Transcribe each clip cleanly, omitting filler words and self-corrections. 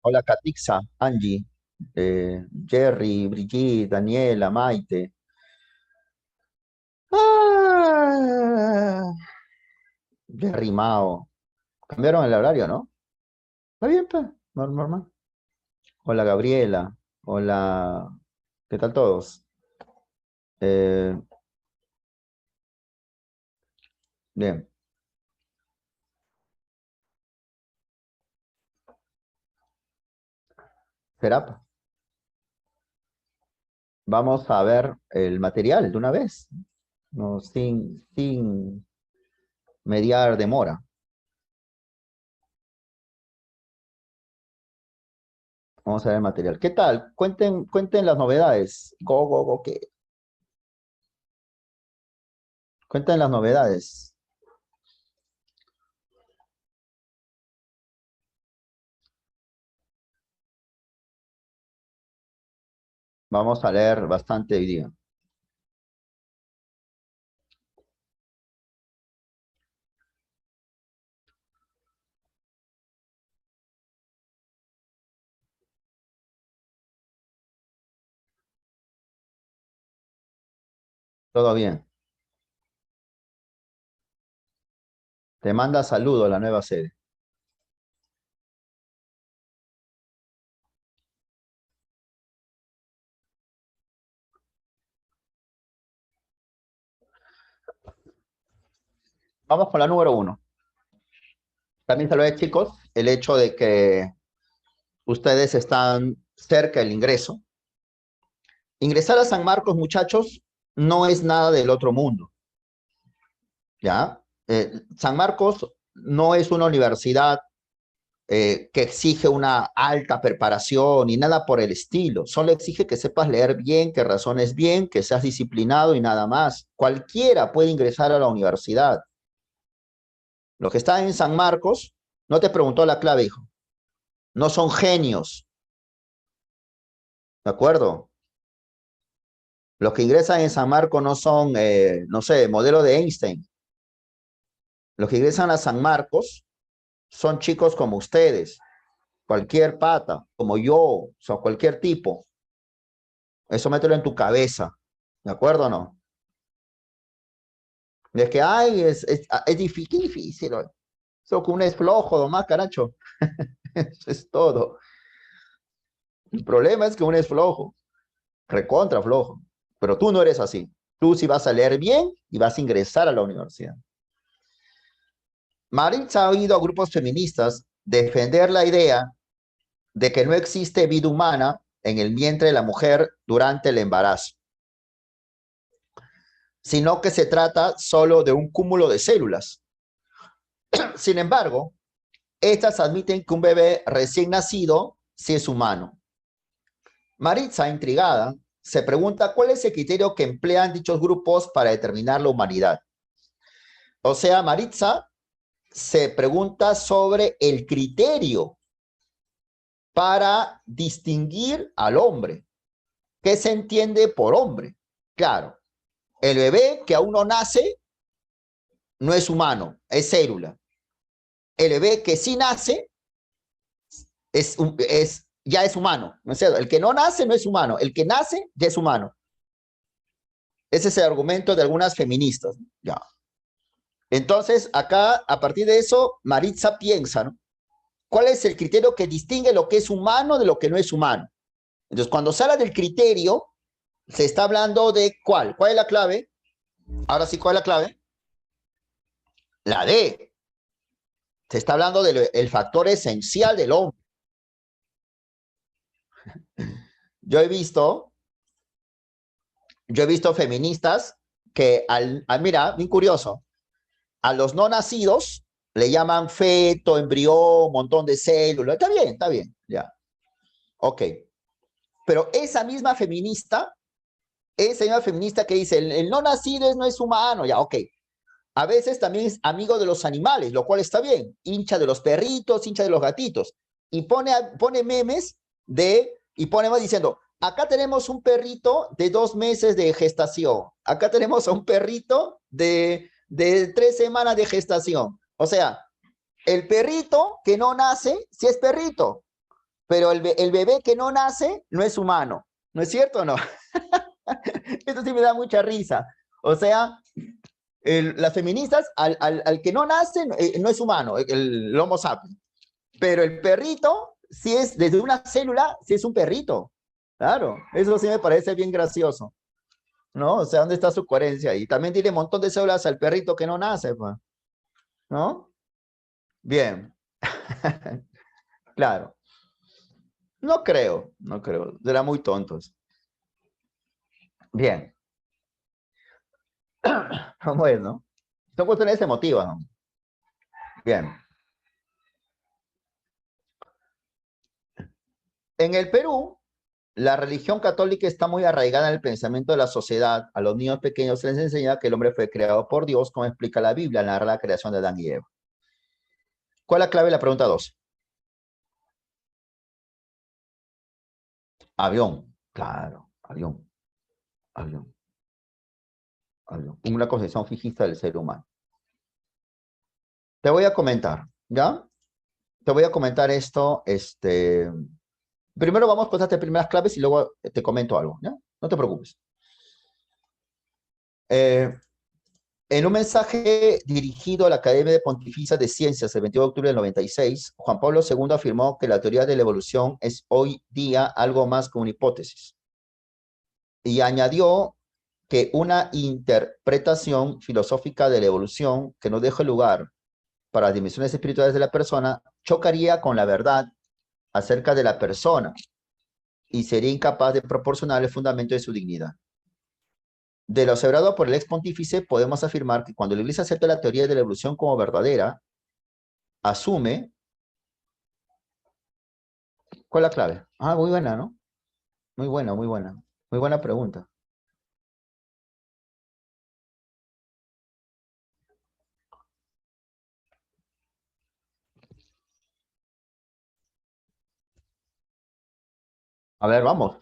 Hola, Catixa, Angie, Jerry, Brigitte, Daniela, Maite. Ah, Jerry, Mao. Cambiaron el horario, ¿no? Está bien, pues, normal. Hola, Gabriela. Hola, ¿qué tal todos? Eh, bien, será. Vamos a ver el material de una vez, no, sin mediar demora. Vamos a ver el material. ¿Qué tal? Cuenten las novedades. ¿Qué? Cuenten las novedades. Vamos a leer bastante hoy día. Todo bien. Te manda saludos la nueva sede. Vamos con la número uno. También saludos, chicos, el hecho de que ustedes están cerca del ingreso. Ingresar a San Marcos, muchachos, no es nada del otro mundo, ¿ya? San Marcos no es una universidad que exige una alta preparación y nada por el estilo. Solo exige que sepas leer bien, que razones bien, que seas disciplinado y nada más. Cualquiera puede ingresar a la universidad. Los que están en San Marcos, no te preguntó la clave, hijo. No son genios, ¿de acuerdo? Los que ingresan en San Marcos no son, no sé, modelo de Einstein. Los que ingresan a San Marcos son chicos como ustedes, cualquier pata, como yo, o sea, cualquier tipo. Eso mételo en tu cabeza, ¿de acuerdo o no? Es que, ay, es difícil. Eso que uno es flojo, nomás, caracho. Eso es todo. El problema es que uno es flojo, recontra flojo. Pero tú no eres así. Tú sí vas a leer bien y vas a ingresar a la universidad. Maritza ha oído a grupos feministas defender la idea de que no existe vida humana en el vientre de la mujer durante el embarazo, sino que se trata solo de un cúmulo de células. Sin embargo, estas admiten que un bebé recién nacido sí es humano. Maritza, intrigada, se pregunta cuál es el criterio que emplean dichos grupos para determinar la humanidad. O sea, Maritza se pregunta sobre el criterio para distinguir al hombre. ¿Qué se entiende por hombre? Claro, el bebé que aún no nace no es humano, es célula. El bebé que sí nace ya es humano. ¿No es cierto? El que no nace no es humano, el que nace ya es humano. Ese es el argumento de algunas feministas. Ya. Entonces, acá, a partir de eso, Maritza piensa, ¿no? ¿Cuál es el criterio que distingue lo que es humano de lo que no es humano? Entonces, cuando se habla del criterio, se está hablando de ¿cuál? ¿Cuál es la clave? Ahora sí, ¿cuál es la clave? La D. Se está hablando del factor esencial del hombre. Yo he visto, yo he visto feministas que mira, bien curioso, a los no nacidos le llaman feto, embrión, montón de células. Está bien, ya. Ok. Pero esa misma feminista que dice, el no nacido no es humano, ya, ok. A veces también es amigo de los animales, lo cual está bien. Hincha de los perritos, hincha de los gatitos. Y pone memes y pone más diciendo, acá tenemos un perrito de 2 meses de gestación. Acá tenemos a un perrito de 3 semanas de gestación. O sea, el perrito que no nace, sí es perrito, pero el bebé que no nace no es humano. ¿No es cierto o no? Esto sí me da mucha risa. O sea, las feministas, al que no nace, no es humano, el Homo sapiens. Pero el perrito, si es desde una célula, si es un perrito. Claro, eso sí me parece bien gracioso, ¿no? O sea, ¿dónde está su coherencia ahí? También tiene un montón de células al perrito que no nace, pues, ¿no? Bien, claro. No creo, no creo. Será muy tontos. Bien. Bueno, son cuestiones emotivas, ¿no? Bien. En el Perú, la religión católica está muy arraigada en el pensamiento de la sociedad. A los niños pequeños se les enseña que el hombre fue creado por Dios, como explica la Biblia, narra la creación de Adán y Eva. ¿Cuál es la clave de la pregunta 2? Avión. Claro, avión, avión, avión. Una concepción fijista del ser humano. Te voy a comentar, ¿ya? Te voy a comentar esto, primero vamos a pasarte primeras claves y luego te comento algo, ¿ya? No te preocupes. Eh, En un mensaje dirigido a la Academia de Pontificia de Ciencias el 22 de octubre del 96, Juan Pablo II afirmó que la teoría de la evolución es hoy día algo más que una hipótesis. Y añadió que una interpretación filosófica de la evolución que no deja lugar para las dimensiones espirituales de la persona chocaría con la verdad acerca de la persona y sería incapaz de proporcionar el fundamento de su dignidad. De lo asegurado por el ex pontífice, podemos afirmar que cuando la Iglesia acepta la teoría de la evolución como verdadera, asume. ¿Cuál es la clave? Ah, muy buena, ¿no? Muy buena, muy buena. Muy buena pregunta. A ver, vamos.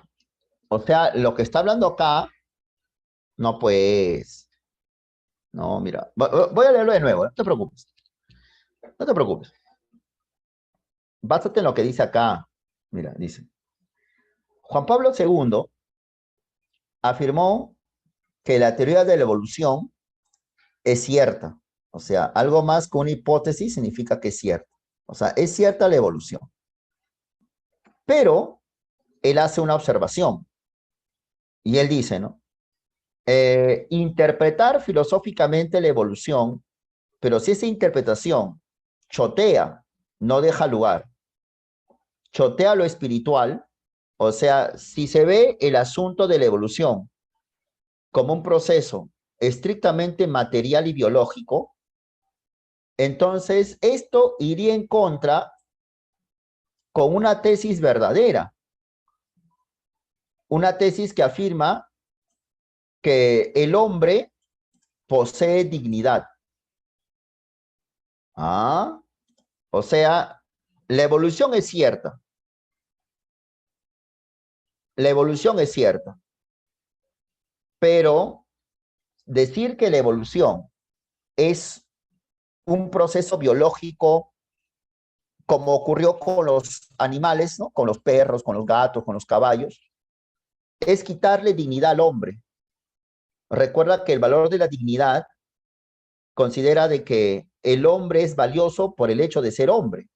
O sea, lo que está hablando acá, no pues. No, mira. Voy a leerlo de nuevo, no te preocupes. No te preocupes. Básate en lo que dice acá. Mira, dice. Juan Pablo II afirmó que la teoría de la evolución es cierta. O sea, algo más que una hipótesis significa que es cierta. O sea, es cierta la evolución. Pero él hace una observación y él dice, ¿no? Interpretar filosóficamente la evolución, pero si esa interpretación chotea, no deja lugar, chotea lo espiritual, o sea, si se ve el asunto de la evolución como un proceso estrictamente material y biológico, entonces esto iría en contra con una tesis verdadera, una tesis que afirma que el hombre posee dignidad. ¿Ah? O sea, la evolución es cierta. La evolución es cierta. Pero decir que la evolución es un proceso biológico como ocurrió con los animales, ¿no? Con los perros, con los gatos, con los caballos, es quitarle dignidad al hombre. Recuerda que el valor de la dignidad considera de que el hombre es valioso por el hecho de ser hombre,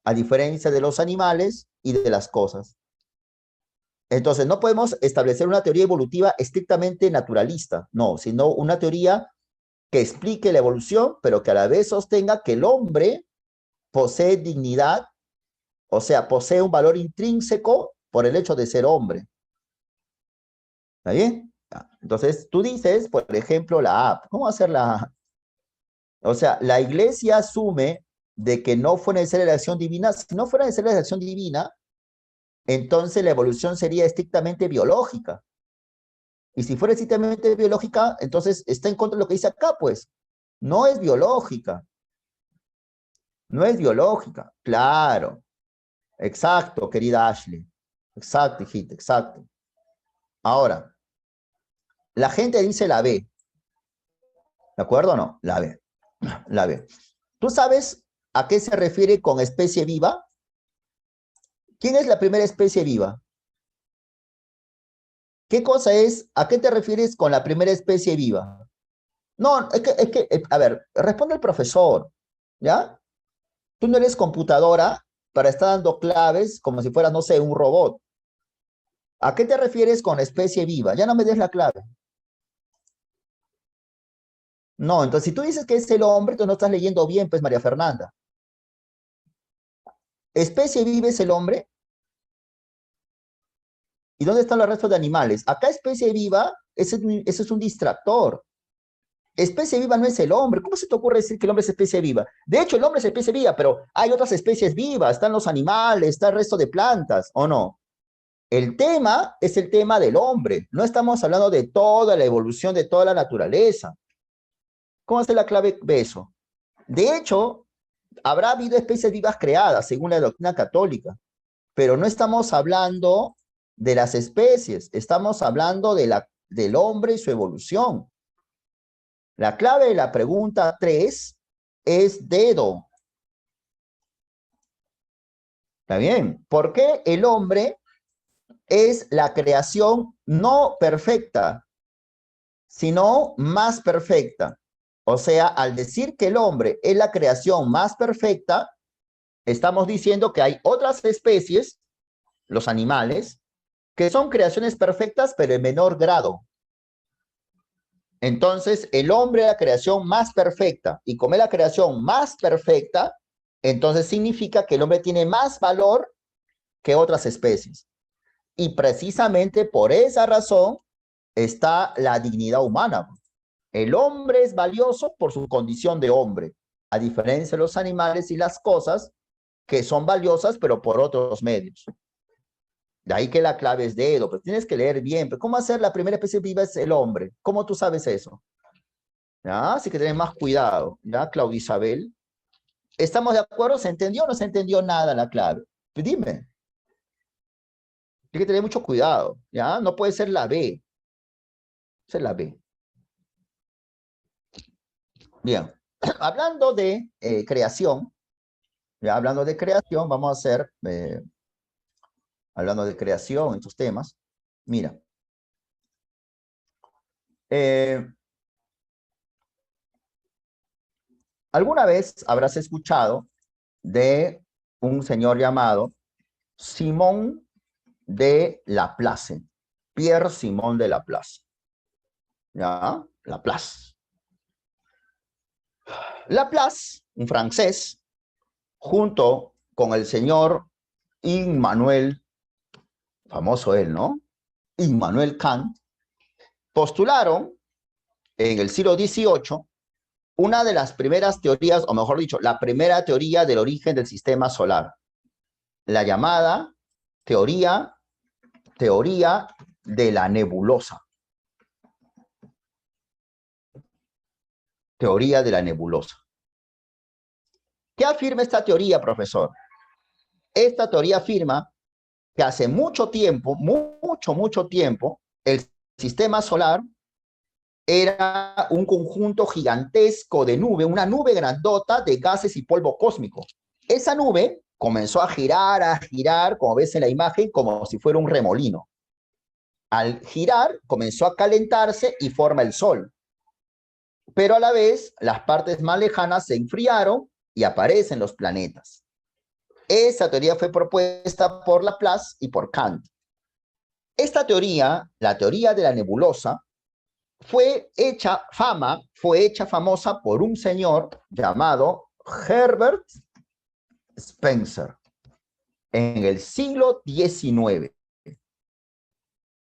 a diferencia de los animales y de las cosas. Entonces, no podemos establecer una teoría evolutiva estrictamente naturalista, no, sino una teoría que explique la evolución, pero que a la vez sostenga que el hombre posee dignidad, o sea, posee un valor intrínseco por el hecho de ser hombre. ¿Está bien? Entonces, tú dices, por ejemplo, la A. ¿Cómo hacer la A? O sea, la iglesia asume de que no fue necesaria la acción divina. Si no fuera necesaria la acción divina, entonces la evolución sería estrictamente biológica. Y si fuera estrictamente biológica, entonces está en contra de lo que dice acá, pues. No es biológica. No es biológica. Claro. Exacto, querida Ashley. Exacto, hijita, exacto. Ahora, la gente dice la B. ¿De acuerdo o no? La B. La B. Tú sabes ¿A qué se refiere con especie viva? ¿Quién es la primera especie viva? ¿Qué cosa es? ¿A qué te refieres con la primera especie viva? No, a ver, responde el profesor, ¿ya? Tú no eres computadora para estar dando claves como si fueras, no sé, un robot. ¿A qué te refieres con especie viva? Ya no me des la clave. No, entonces si tú dices que es el hombre, tú no estás leyendo bien, pues María Fernanda. ¿Especie viva es el hombre? ¿Y dónde están los restos de animales? Acá especie viva, ese es un distractor. Especie viva no es el hombre. ¿Cómo se te ocurre decir que el hombre es especie viva? De hecho, el hombre es especie viva, pero hay otras especies vivas. Están los animales, está el resto de plantas, ¿o no? El tema es el tema del hombre. No estamos hablando de toda la evolución de toda la naturaleza. ¿Cómo es la clave de eso? De hecho, habrá habido especies vivas creadas, según la doctrina católica, pero no estamos hablando de las especies, estamos hablando del hombre y su evolución. La clave de la pregunta 3 es dedo. ¿Está bien? ¿Por qué el hombre es la creación no perfecta, sino más perfecta? O sea, al decir que el hombre es la creación más perfecta, estamos diciendo que hay otras especies, los animales, que son creaciones perfectas, pero en menor grado. Entonces, el hombre es la creación más perfecta, y como es la creación más perfecta, entonces significa que el hombre tiene más valor que otras especies. Y precisamente por esa razón está la dignidad humana. El hombre es valioso por su condición de hombre, a diferencia de los animales y las cosas que son valiosas, pero por otros medios. De ahí que la clave es dedo, pero tienes que leer bien. Pero ¿cómo hacer la primera especie viva es el hombre? ¿Cómo tú sabes eso? ¿Ya? Así que tenés más cuidado, ¿ya, Claudia Isabel? ¿Estamos de acuerdo? ¿Se entendió o no se entendió nada la clave? Pues dime. Tienes que tener mucho cuidado, ¿ya? No puede ser la B. Ser la B. Bien. Hablando de creación, ya hablando de creación, vamos a hacer, hablando de creación, estos temas. Mira. Eh, ¿Alguna vez habrás escuchado de un señor llamado Simón de Laplace? Pierre Simón de Laplace. ¿Ya? Laplace. Laplace, un francés, junto con el señor Immanuel, famoso él, ¿no? Immanuel Kant, postularon en el siglo XVIII una de las primeras teorías, o mejor dicho, la primera teoría del origen del sistema solar, la llamada teoría de la nebulosa. Teoría de la nebulosa. ¿Qué afirma esta teoría, profesor? Esta teoría afirma que hace mucho tiempo, mucho tiempo, el sistema solar era un conjunto gigantesco de nube, una nube grandota de gases y polvo cósmico. Esa nube comenzó a girar, como ves en la imagen, como si fuera un remolino. Al girar, comenzó a calentarse y forma el Sol. Pero a la vez, las partes más lejanas se enfriaron y aparecen los planetas. Esa teoría fue propuesta por Laplace y por Kant. Esta teoría, la teoría de la nebulosa, fue hecha famosa por un señor llamado Herbert Spencer en el siglo XIX.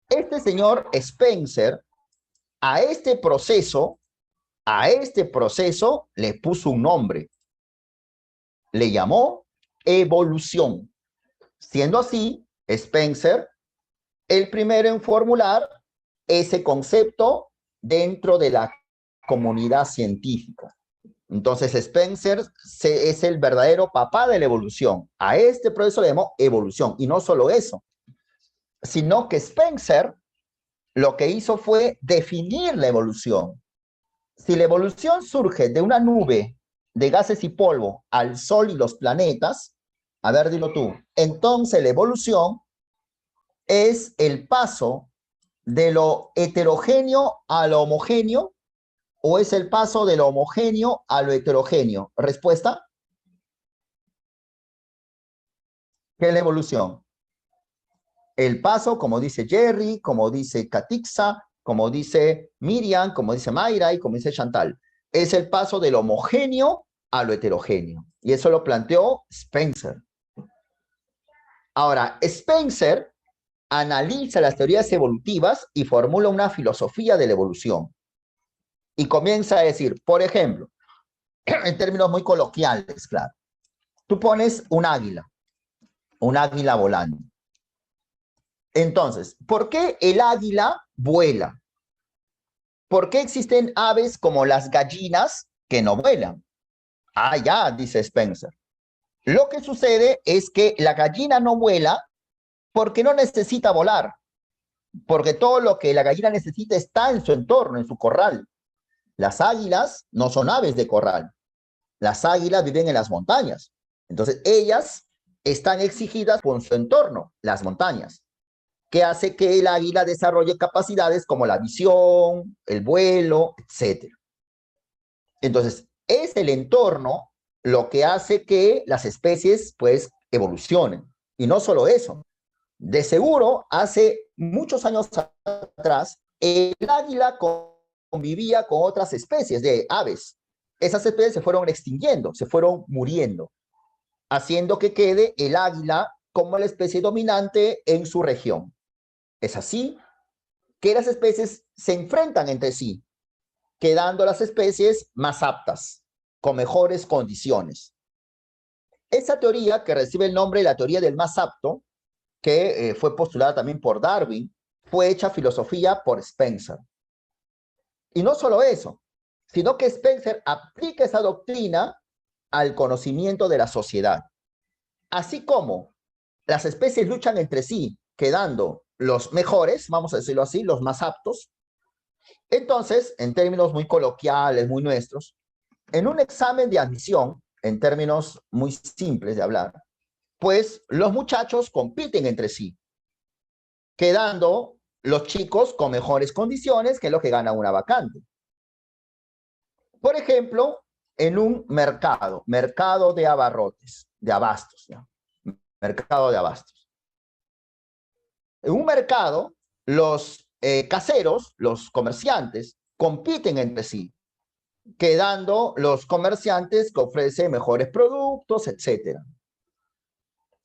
Este señor Spencer a este proceso le puso un nombre. Le llamó evolución. Siendo así, Spencer el primero en formular ese concepto dentro de la comunidad científica. Entonces Spencer es el verdadero papá de la evolución. A este proceso le llamó evolución. Y no solo eso, sino que Spencer lo que hizo fue definir la evolución. Si la evolución surge de una nube de gases y polvo al Sol y los planetas, a ver, dilo tú, entonces la evolución es el paso de lo heterogéneo a lo homogéneo, o es el paso de lo homogéneo a lo heterogéneo. Respuesta, ¿qué es la evolución? El paso, como dice Jerry, como dice Katixa, como dice Miriam, como dice Mayra y como dice Chantal, es el paso del homogéneo a lo heterogéneo. Y eso lo planteó Spencer. Ahora, Spencer analiza las teorías evolutivas y formula una filosofía de la evolución. Y comienza a decir, por ejemplo, en términos muy coloquiales, claro, tú pones un águila volando. Entonces, ¿por qué el águila vuela? ¿Por qué existen aves como las gallinas que no vuelan? Ah, ya, dice Spencer. Lo que sucede es que la gallina no vuela porque no necesita volar, porque todo lo que la gallina necesita está en su entorno, en su corral. Las águilas no son aves de corral. Las águilas viven en las montañas. Entonces, ellas están exigidas por su entorno, las montañas, que hace que el águila desarrolle capacidades como la visión, el vuelo, etc. Entonces, es el entorno lo que hace que las especies, pues, evolucionen. Y no solo eso. De seguro, hace muchos años atrás, el águila convivía con otras especies de aves. Esas especies se fueron extinguiendo, se fueron muriendo, haciendo que quede el águila como la especie dominante en su región. Es así que las especies se enfrentan entre sí, quedando las especies más aptas, con mejores condiciones. Esa teoría, que recibe el nombre de la teoría del más apto, que fue postulada también por Darwin, fue hecha filosofía por Spencer. Y no solo eso, sino que Spencer aplica esa doctrina al conocimiento de la sociedad. Así como las especies luchan entre sí, quedando los mejores, vamos a decirlo así, los más aptos, entonces, en términos muy coloquiales, muy nuestros, en un examen de admisión, en términos muy simples de hablar, pues los muchachos compiten entre sí, quedando los chicos con mejores condiciones, que es lo que gana una vacante. Por ejemplo, en un mercado de abarrotes, de abastos, ¿no? Mercado de abastos. En un mercado, los caseros, los comerciantes, compiten entre sí, quedando los comerciantes que ofrecen mejores productos, etc.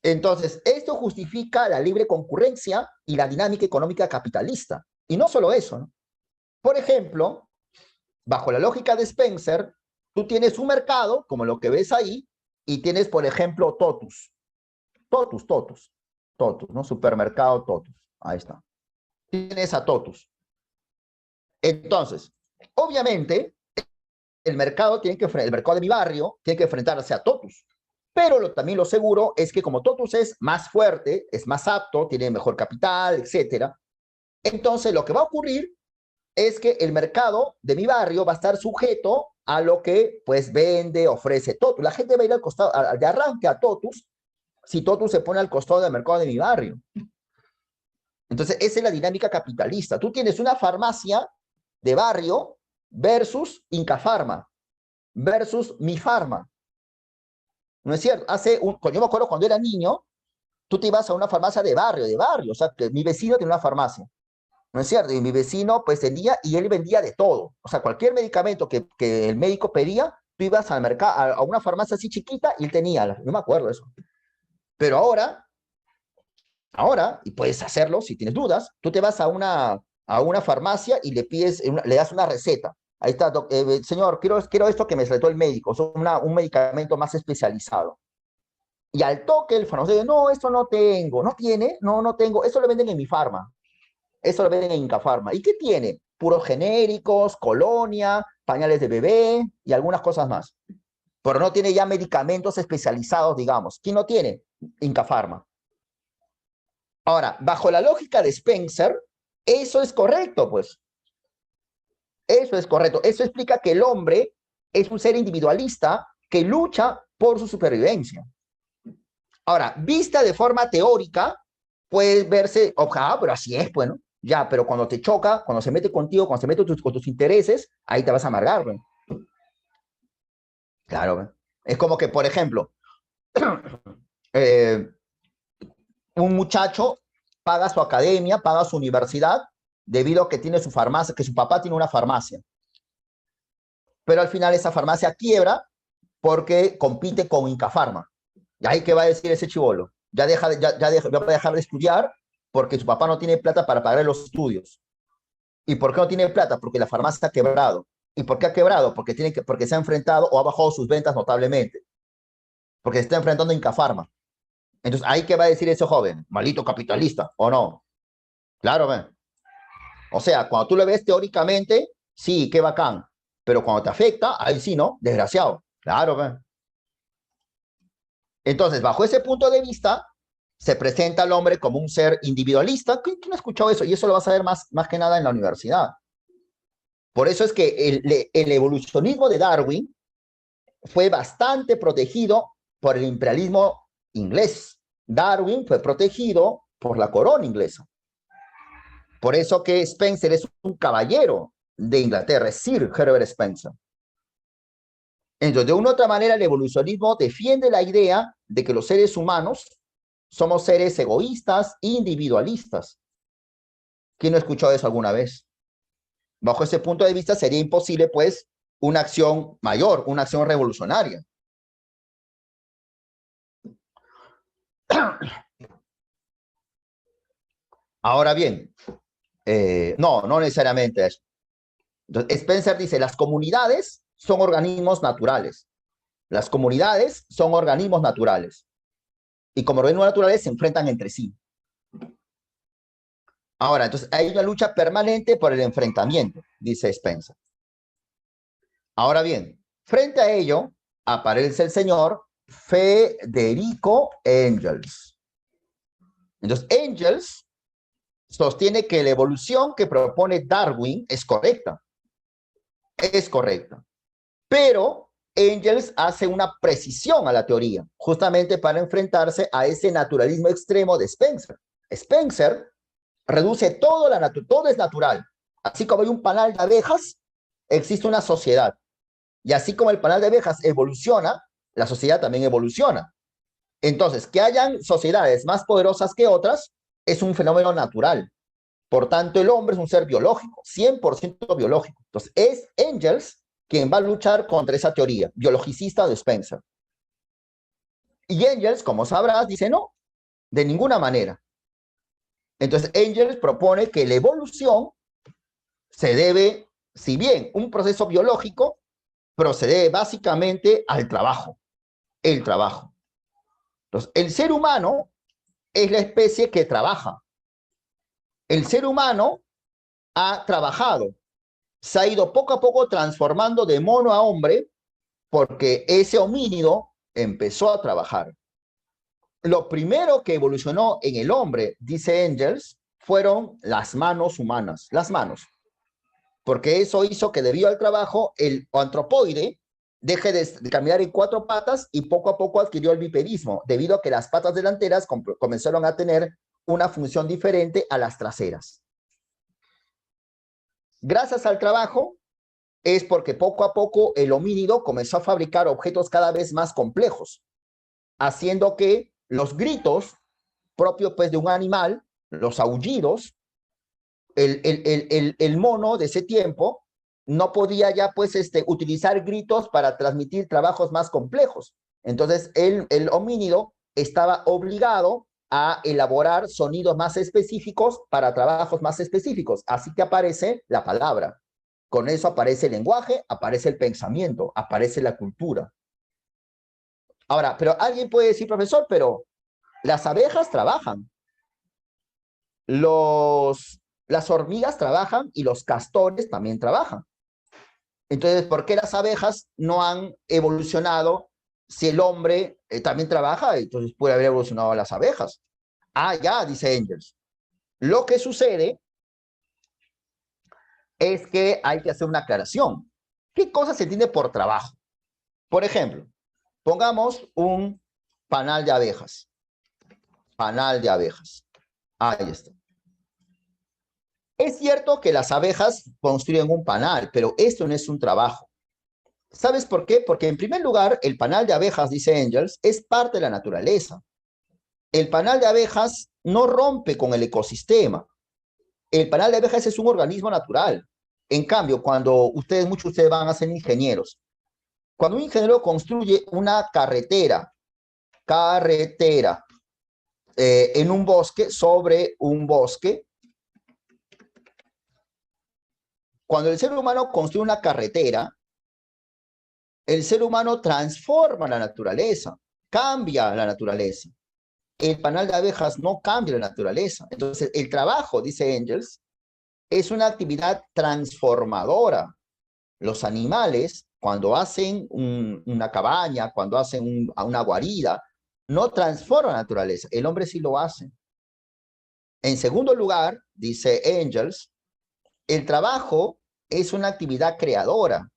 Entonces, esto justifica la libre concurrencia y la dinámica económica capitalista. Y no solo eso, ¿no? Por ejemplo, bajo la lógica de Spencer, tú tienes un mercado, como lo que ves ahí, y tienes, por ejemplo, Totus, ¿no? Supermercado Totus. Ahí está. Tienes a Totus. Entonces, obviamente, el mercado de mi barrio tiene que enfrentarse a Totus. Pero también lo seguro es que como Totus es más fuerte, es más apto, tiene mejor capital, etc. Entonces, lo que va a ocurrir es que el mercado de mi barrio va a estar sujeto a lo que pues vende, ofrece Totus. La gente va a ir al costado, de arranque a Totus, si Totus se pone al costado del mercado de mi barrio. Entonces, esa es la dinámica capitalista. Tú tienes una farmacia de barrio versus Incafarma, versus Mi Farma. ¿No es cierto? Yo me acuerdo cuando era niño, tú te ibas a una farmacia de barrio, o sea, que mi vecino tenía una farmacia. ¿No es cierto? Y mi vecino pues tenía, y él vendía de todo. O sea, cualquier medicamento que el médico pedía, tú ibas al mercado, a una farmacia así chiquita y él tenía. No me acuerdo de eso. Pero ahora, y puedes hacerlo si tienes dudas, tú te vas a una farmacia y le pides, le das una receta. Ahí está, señor, quiero esto que me recetó el médico, un medicamento más especializado. Y al toque el farmacéutico, no, esto no tengo, no tiene, no tengo, eso lo venden en Mi Farma. Eso lo venden en Incafarma. ¿Y qué tiene? Puros genéricos, colonia, pañales de bebé y algunas cosas más. Pero no tiene ya medicamentos especializados, digamos. ¿Quién no tiene? Incafarma. Ahora, bajo la lógica de Spencer, eso es correcto, pues. Eso es correcto. Eso explica que el hombre es un ser individualista que lucha por su supervivencia. Ahora, vista de forma teórica, puede verse, pero así es, pues, ¿no? Ya, pero cuando te choca, cuando se mete contigo, cuando se mete con tus intereses, ahí te vas a amargar, ¿no? Claro, ¿no? Es como que, por ejemplo, eh, un muchacho paga su academia, paga su universidad, debido a que tiene su farmacia, que su papá tiene una farmacia. Pero al final esa farmacia quiebra porque compite con Incafarma. ¿Y ahí qué va a decir ese chibolo? Va a dejar de estudiar porque su papá no tiene plata para pagar los estudios. ¿Y por qué no tiene plata? Porque la farmacia ha quebrado. ¿Y por qué ha quebrado? Porque se ha enfrentado o ha bajado sus ventas notablemente. Porque se está enfrentando a Incafarma. Entonces, ¿ahí qué va a decir ese joven? Malito capitalista, ¿o no? Claro, ¿ve? O sea, cuando tú lo ves teóricamente, sí, qué bacán. Pero cuando te afecta, ahí sí, ¿no? Desgraciado. Claro, ¿ve? Entonces, bajo ese punto de vista, se presenta al hombre como un ser individualista. ¿Quién ha escuchado eso? Y eso lo vas a ver más que nada en la universidad. Por eso es que el evolucionismo de Darwin fue bastante protegido por el imperialismo inglés. Darwin fue protegido por la corona inglesa. Por eso que Spencer es un caballero de Inglaterra, es Sir Herbert Spencer. Entonces, de una u otra manera, el evolucionismo defiende la idea de que los seres humanos somos seres egoístas, individualistas. ¿Quién no ha escuchado eso alguna vez? Bajo ese punto de vista, sería imposible, pues, una acción mayor, una acción revolucionaria. Ahora bien, no necesariamente eso. Entonces, Spencer dice, las comunidades son organismos naturales. Las comunidades son organismos naturales. Y como organismos naturales se enfrentan entre sí. Ahora, entonces hay una lucha permanente por el enfrentamiento, dice Spencer. Ahora bien, frente a ello, aparece el señor Federico Engels. Entonces, Engels sostiene que la evolución que propone Darwin es correcta. Es correcta. Pero Engels hace una precisión a la teoría, justamente para enfrentarse a ese naturalismo extremo de Spencer. Spencer reduce todo es natural. Así como hay un panal de abejas, existe una sociedad. Y así como el panal de abejas evoluciona, la sociedad también evoluciona. Entonces, que hayan sociedades más poderosas que otras es un fenómeno natural. Por tanto, el hombre es un ser biológico, 100% biológico. Entonces, es Engels quien va a luchar contra esa teoría biologicista de Spencer. Y Engels, como sabrás, dice no, de ninguna manera. Entonces, Engels propone que la evolución se debe, si bien un proceso biológico, procede básicamente al trabajo, el trabajo. Entonces, el ser humano es la especie que trabaja. El ser humano ha trabajado, se ha ido poco a poco transformando de mono a hombre porque ese homínido empezó a trabajar. Lo primero que evolucionó en el hombre, dice Engels, fueron las manos humanas, las manos, porque eso hizo que debido al trabajo el antropoide deje de caminar en cuatro patas y poco a poco adquirió el bipedismo, debido a que las patas delanteras comenzaron a tener una función diferente a las traseras. Gracias al trabajo es porque poco a poco el homínido comenzó a fabricar objetos cada vez más complejos, haciendo que los gritos propios pues, de un animal, los aullidos, el mono de ese tiempo no podía ya pues utilizar gritos para transmitir trabajos más complejos. Entonces el homínido estaba obligado a elaborar sonidos más específicos para trabajos más específicos. Así que aparece la palabra. Con eso aparece el lenguaje, aparece el pensamiento, aparece la cultura. Ahora, pero alguien puede decir, profesor, pero las abejas trabajan, las hormigas trabajan y los castores también trabajan. Entonces, ¿por qué las abejas no han evolucionado si el hombre también trabaja? Entonces puede haber evolucionado las abejas. Ah, ya, dice Engels. Lo que sucede es que hay que hacer una aclaración. ¿Qué cosa se entiende por trabajo? Por ejemplo, Pongamos un panal de abejas. Panal de abejas. Ahí está. Es cierto que las abejas construyen un panal, pero esto no es un trabajo. ¿Sabes por qué? Porque en primer lugar, el panal de abejas, dice Engels, es parte de la naturaleza. El panal de abejas no rompe con el ecosistema. El panal de abejas es un organismo natural. En cambio, cuando muchos de ustedes van a ser ingenieros, cuando un ingeniero construye una carretera, en un bosque, sobre un bosque, cuando el ser humano construye una carretera, el ser humano transforma la naturaleza, cambia la naturaleza. El panal de abejas no cambia la naturaleza. Entonces, el trabajo, dice Engels, es una actividad transformadora. Los animales, cuando hacen una cabaña, cuando hacen una guarida, no transforman la naturaleza. El hombre sí lo hace. En segundo lugar, dice Engels, el trabajo es una actividad creadora.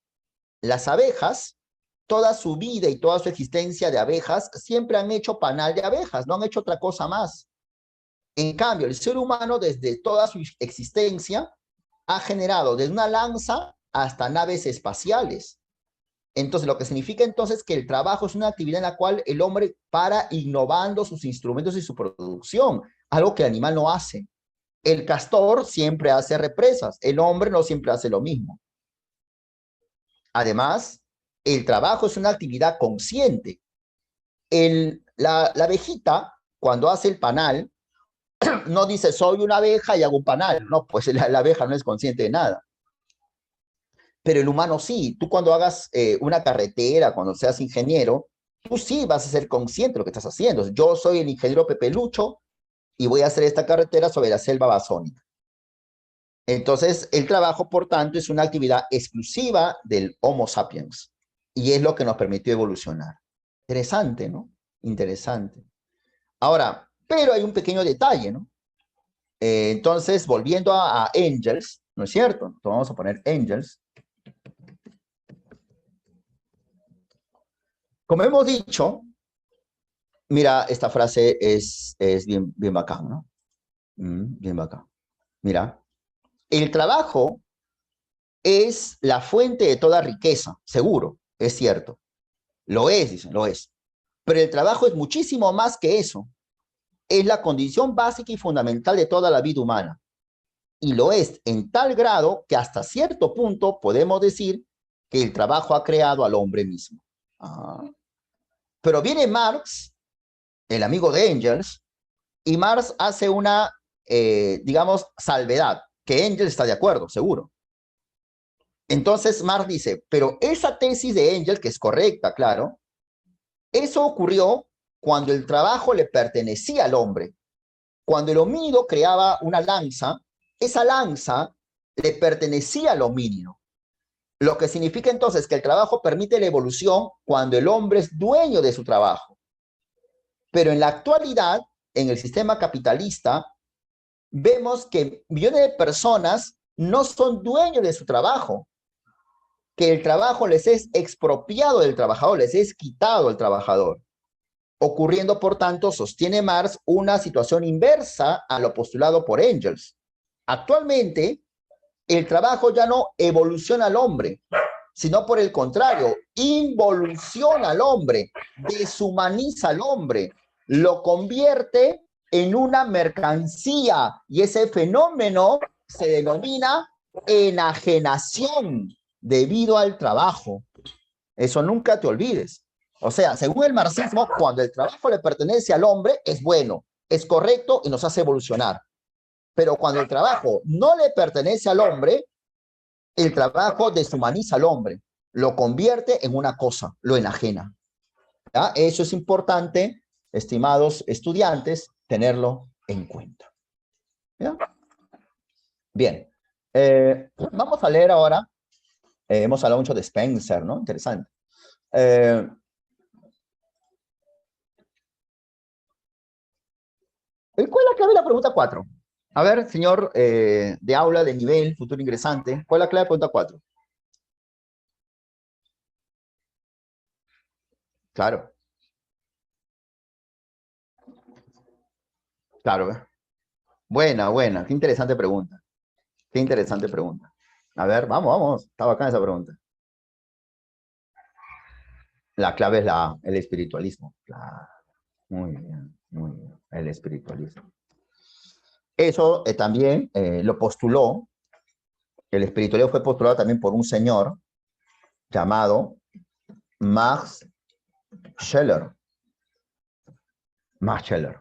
Las abejas, toda su vida y toda su existencia de abejas, siempre han hecho panal de abejas, no han hecho otra cosa más. En cambio, el ser humano, desde toda su existencia, ha generado desde una lanza hasta naves espaciales. Entonces, lo que significa entonces que el trabajo es una actividad en la cual el hombre para innovando sus instrumentos y su producción, algo que el animal no hace. El castor siempre hace represas, el hombre no siempre hace lo mismo. Además, el trabajo es una actividad consciente. La abejita, cuando hace el panal, no dice soy una abeja y hago un panal. No, pues la abeja no es consciente de nada. Pero el humano sí. Tú cuando hagas una carretera, cuando seas ingeniero, tú sí vas a ser consciente de lo que estás haciendo. Yo soy el ingeniero Pepe Lucho y voy a hacer esta carretera sobre la selva amazónica. Entonces, el trabajo, por tanto, es una actividad exclusiva del Homo sapiens y es lo que nos permitió evolucionar. Interesante, ¿no? Interesante. Ahora, pero hay un pequeño detalle, ¿no? Entonces, volviendo a Engels, ¿no es cierto? Entonces, vamos a poner Engels. Como hemos dicho, mira, esta frase es bien, bien bacán, ¿no? Bien bacán. Mira, el trabajo es la fuente de toda riqueza, seguro, es cierto. Lo es, dicen, lo es. Pero el trabajo es muchísimo más que eso. Es la condición básica y fundamental de toda la vida humana. Y lo es en tal grado que hasta cierto punto podemos decir que el trabajo ha creado al hombre mismo. Ah. Pero viene Marx, el amigo de Engels, y Marx hace una, digamos, salvedad, que Engels está de acuerdo, seguro. Entonces Marx dice, pero esa tesis de Engels, que es correcta, claro, eso ocurrió cuando el trabajo le pertenecía al hombre. Cuando el homínido creaba una lanza, esa lanza le pertenecía al homínido. Lo que significa entonces que el trabajo permite la evolución cuando el hombre es dueño de su trabajo. Pero en la actualidad, en el sistema capitalista, vemos que millones de personas no son dueños de su trabajo, que el trabajo les es expropiado del trabajador, les es quitado al trabajador. Ocurriendo, por tanto, sostiene Marx una situación inversa a lo postulado por Engels. Actualmente, el trabajo ya no evoluciona al hombre, sino por el contrario, involuciona al hombre, deshumaniza al hombre, lo convierte en una mercancía y ese fenómeno se denomina enajenación debido al trabajo. Eso nunca te olvides. O sea, según el marxismo, cuando el trabajo le pertenece al hombre, es bueno, es correcto y nos hace evolucionar. Pero cuando el trabajo no le pertenece al hombre, el trabajo deshumaniza al hombre, lo convierte en una cosa, lo enajena. ¿Ya? Eso es importante, estimados estudiantes, tenerlo en cuenta. ¿Ya? Bien, vamos a leer ahora, hemos hablado mucho de Spencer, ¿no? Interesante. ¿Cuál es la clave de la pregunta 4? A ver, señor de aula, de nivel, futuro ingresante, ¿cuál es la clave de la pregunta 4? Claro, claro. Buena, buena. Qué interesante pregunta. Qué interesante pregunta. A ver, vamos, vamos. Está bacana esa pregunta. La clave es el espiritualismo. Claro. Muy bien, muy bien. El espiritualismo. Eso también lo postuló, el espiritualismo fue postulado también por un señor llamado Max Scheler. Max Scheler.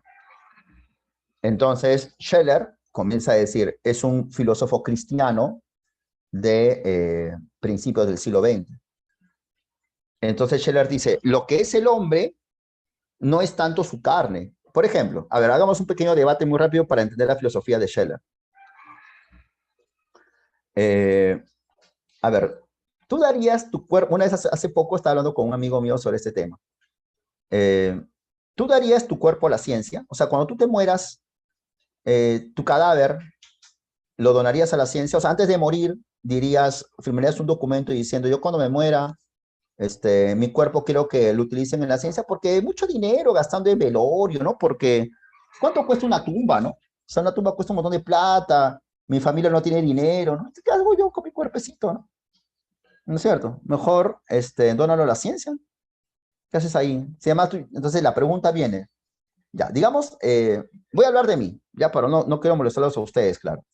Entonces, Scheler comienza a decir, es un filósofo cristiano de principios del siglo XX. Entonces, Scheler dice, lo que es el hombre no es tanto su carne. Por ejemplo, a ver, hagamos un pequeño debate muy rápido para entender la filosofía de Scheler. Eh, a ver, tú darías tu cuerpo, una vez hace poco estaba hablando con un amigo mío sobre este tema. ¿Tú darías tu cuerpo a la ciencia? O sea, cuando tú te mueras, tu cadáver lo donarías a la ciencia. O sea, antes de morir, dirías, firmarías un documento diciendo, yo cuando me muera, mi cuerpo quiero que lo utilicen en la ciencia porque hay mucho dinero gastando en velorio, ¿no? Porque, ¿cuánto cuesta una tumba, no? O sea, una tumba cuesta un montón de plata, mi familia no tiene dinero, ¿no? ¿Qué hago yo con mi cuerpecito, no? ¿No es cierto? Mejor, dónalo a la ciencia. ¿Qué haces ahí? Se llama, entonces la pregunta viene, ya, digamos, voy a hablar de mí, ya, pero no quiero molestarlos a ustedes, claro.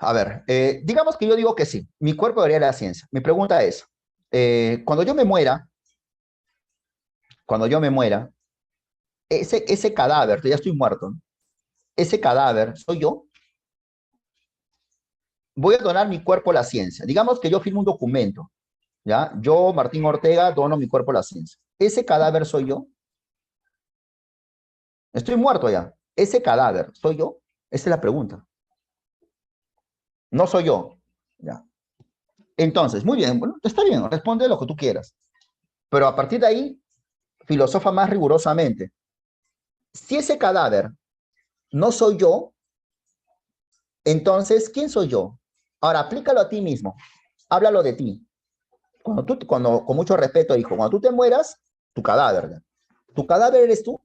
A ver, digamos que yo digo que sí, mi cuerpo debería ir a la ciencia. Mi pregunta es, cuando yo me muera, cuando yo me muera, ese cadáver, ya estoy muerto, ¿no? Ese cadáver soy yo, voy a donar mi cuerpo a la ciencia. Digamos que yo firmo un documento, ¿ya? Yo, Martín Ortega, dono mi cuerpo a la ciencia. Ese cadáver soy yo, estoy muerto ya. Ese cadáver soy yo, esa es la pregunta. No soy yo, ¿ya? Entonces, muy bien, bueno, está bien, responde lo que tú quieras. Pero a partir de ahí, filosofa más rigurosamente. Si ese cadáver no soy yo, entonces, ¿quién soy yo? Ahora, aplícalo a ti mismo. Háblalo de ti. Con mucho respeto, hijo, cuando tú te mueras, tu cadáver, ¿ya? Tu cadáver eres tú.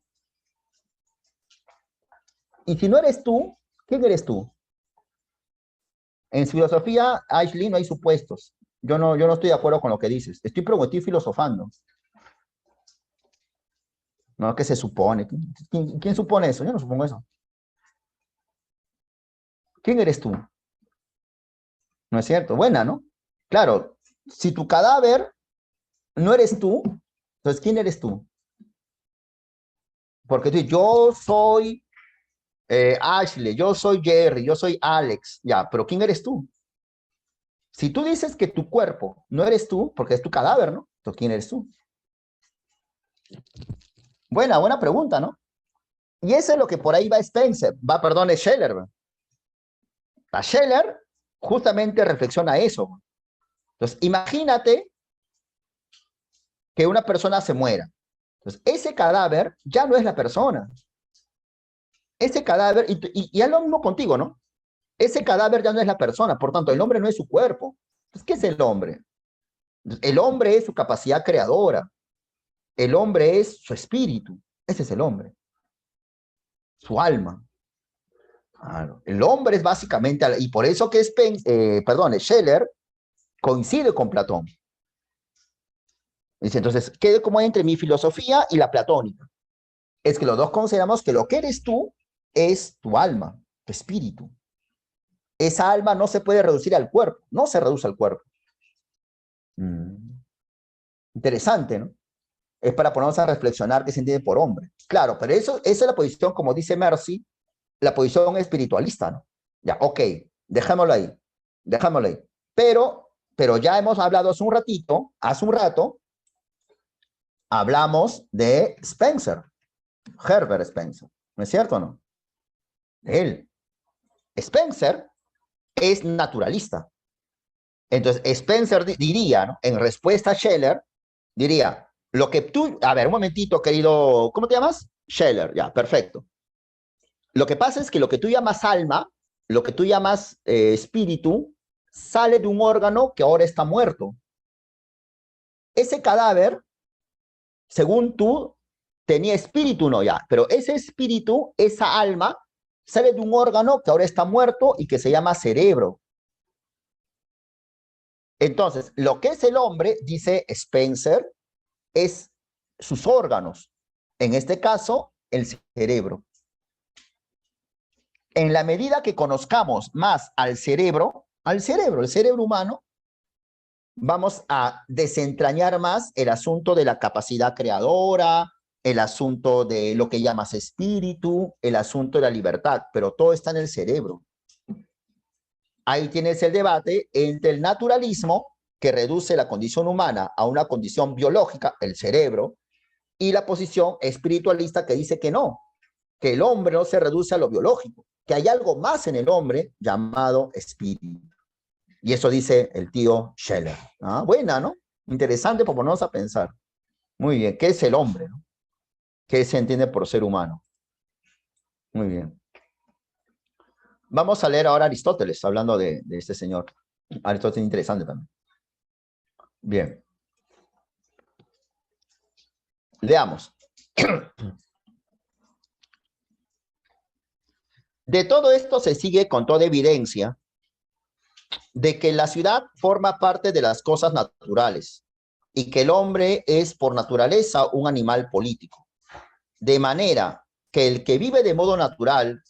Y si no eres tú, ¿quién eres tú? En filosofía, Ashley, no hay supuestos. Yo no estoy de acuerdo con lo que dices. Estoy filosofando. ¿No? ¿Qué se supone? ¿Quién supone eso? Yo no supongo eso. ¿Quién eres tú? ¿No es cierto? Buena, ¿no? Claro, si tu cadáver no eres tú, entonces ¿quién eres tú? Porque tú, yo soy Ashley, yo soy Jerry, yo soy Alex, ya, pero ¿quién eres tú? Si tú dices que tu cuerpo no eres tú, porque es tu cadáver, ¿no? Entonces, ¿quién eres tú? Buena pregunta, ¿no? Y eso es lo que por ahí va Spencer, perdón, es Scheller. A Scheller justamente reflexiona eso. Entonces, imagínate que una persona se muera. Entonces, ese cadáver ya no es la persona. Ese cadáver, y es lo mismo contigo, ¿no? Ese cadáver ya no es la persona, por tanto, el hombre no es su cuerpo. Entonces, ¿qué es el hombre? El hombre es su capacidad creadora. El hombre es su espíritu. Ese es el hombre. Su alma. Claro. El hombre es básicamente, y por eso que Scheller coincide con Platón. Dice, entonces, ¿qué como entre mi filosofía y la platónica? Es que los dos consideramos que lo que eres tú es tu alma, tu espíritu. Esa alma no se puede reducir al cuerpo, no se reduce al cuerpo. Interesante, ¿no? Es para ponernos a reflexionar qué se entiende por hombre. Claro, pero esa es la posición, como dice Mercy, la posición espiritualista, ¿no? Ya, ok, dejémoslo ahí, dejémoslo ahí. Pero ya hemos hablado hace un rato, hablamos de Spencer, Herbert Spencer, ¿no es cierto o no? Él. Spencer es naturalista. Entonces, Spencer diría, ¿no? En respuesta a Scheller, diría, lo que tú, a ver, un momentito, querido, ¿cómo te llamas? Scheller, ya, perfecto. Lo que pasa es que lo que tú llamas alma, lo que tú llamas espíritu, sale de un órgano que ahora está muerto. Ese cadáver según tú, tenía espíritu, no ya, pero ese espíritu, esa alma, sale de un órgano que ahora está muerto y que se llama cerebro. Entonces, lo que es el hombre, dice Spencer, es sus órganos. En este caso, el cerebro. En la medida que conozcamos más al cerebro, el cerebro humano, vamos a desentrañar más el asunto de la capacidad creadora, el asunto de lo que llamas espíritu, el asunto de la libertad, pero todo está en el cerebro. Ahí tienes el debate entre el naturalismo, que reduce la condición humana a una condición biológica, el cerebro, y la posición espiritualista que dice que no, que el hombre no se reduce a lo biológico, que hay algo más en el hombre llamado espíritu. Y eso dice el tío Scheller. Ah, buena, ¿no? Interesante por ponernos a pensar. Muy bien, ¿qué es el hombre? ¿No? ¿Qué se entiende por ser humano? Muy bien. Vamos a leer ahora a Aristóteles, hablando de este señor. Aristóteles interesante también. Bien. Leamos. De todo esto se sigue con toda evidencia de que la ciudad forma parte de las cosas naturales y que el hombre es por naturaleza un animal político. De manera que el que vive de modo natural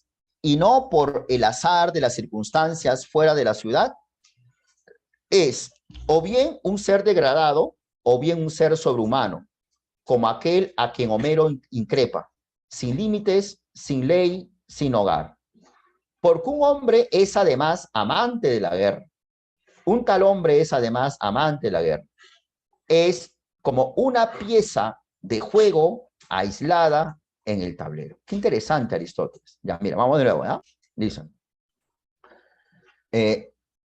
y no por el azar de las circunstancias fuera de la ciudad es o bien un ser degradado o bien un ser sobrehumano, como aquel a quien Homero increpa, sin límites, sin ley, sin hogar. Porque un hombre es además amante de la guerra. Un tal hombre es además amante de la guerra. Es como una pieza de juego aislada en el tablero. Qué interesante, Aristóteles. Ya, mira, vamos de nuevo, ¿ya? Dicen.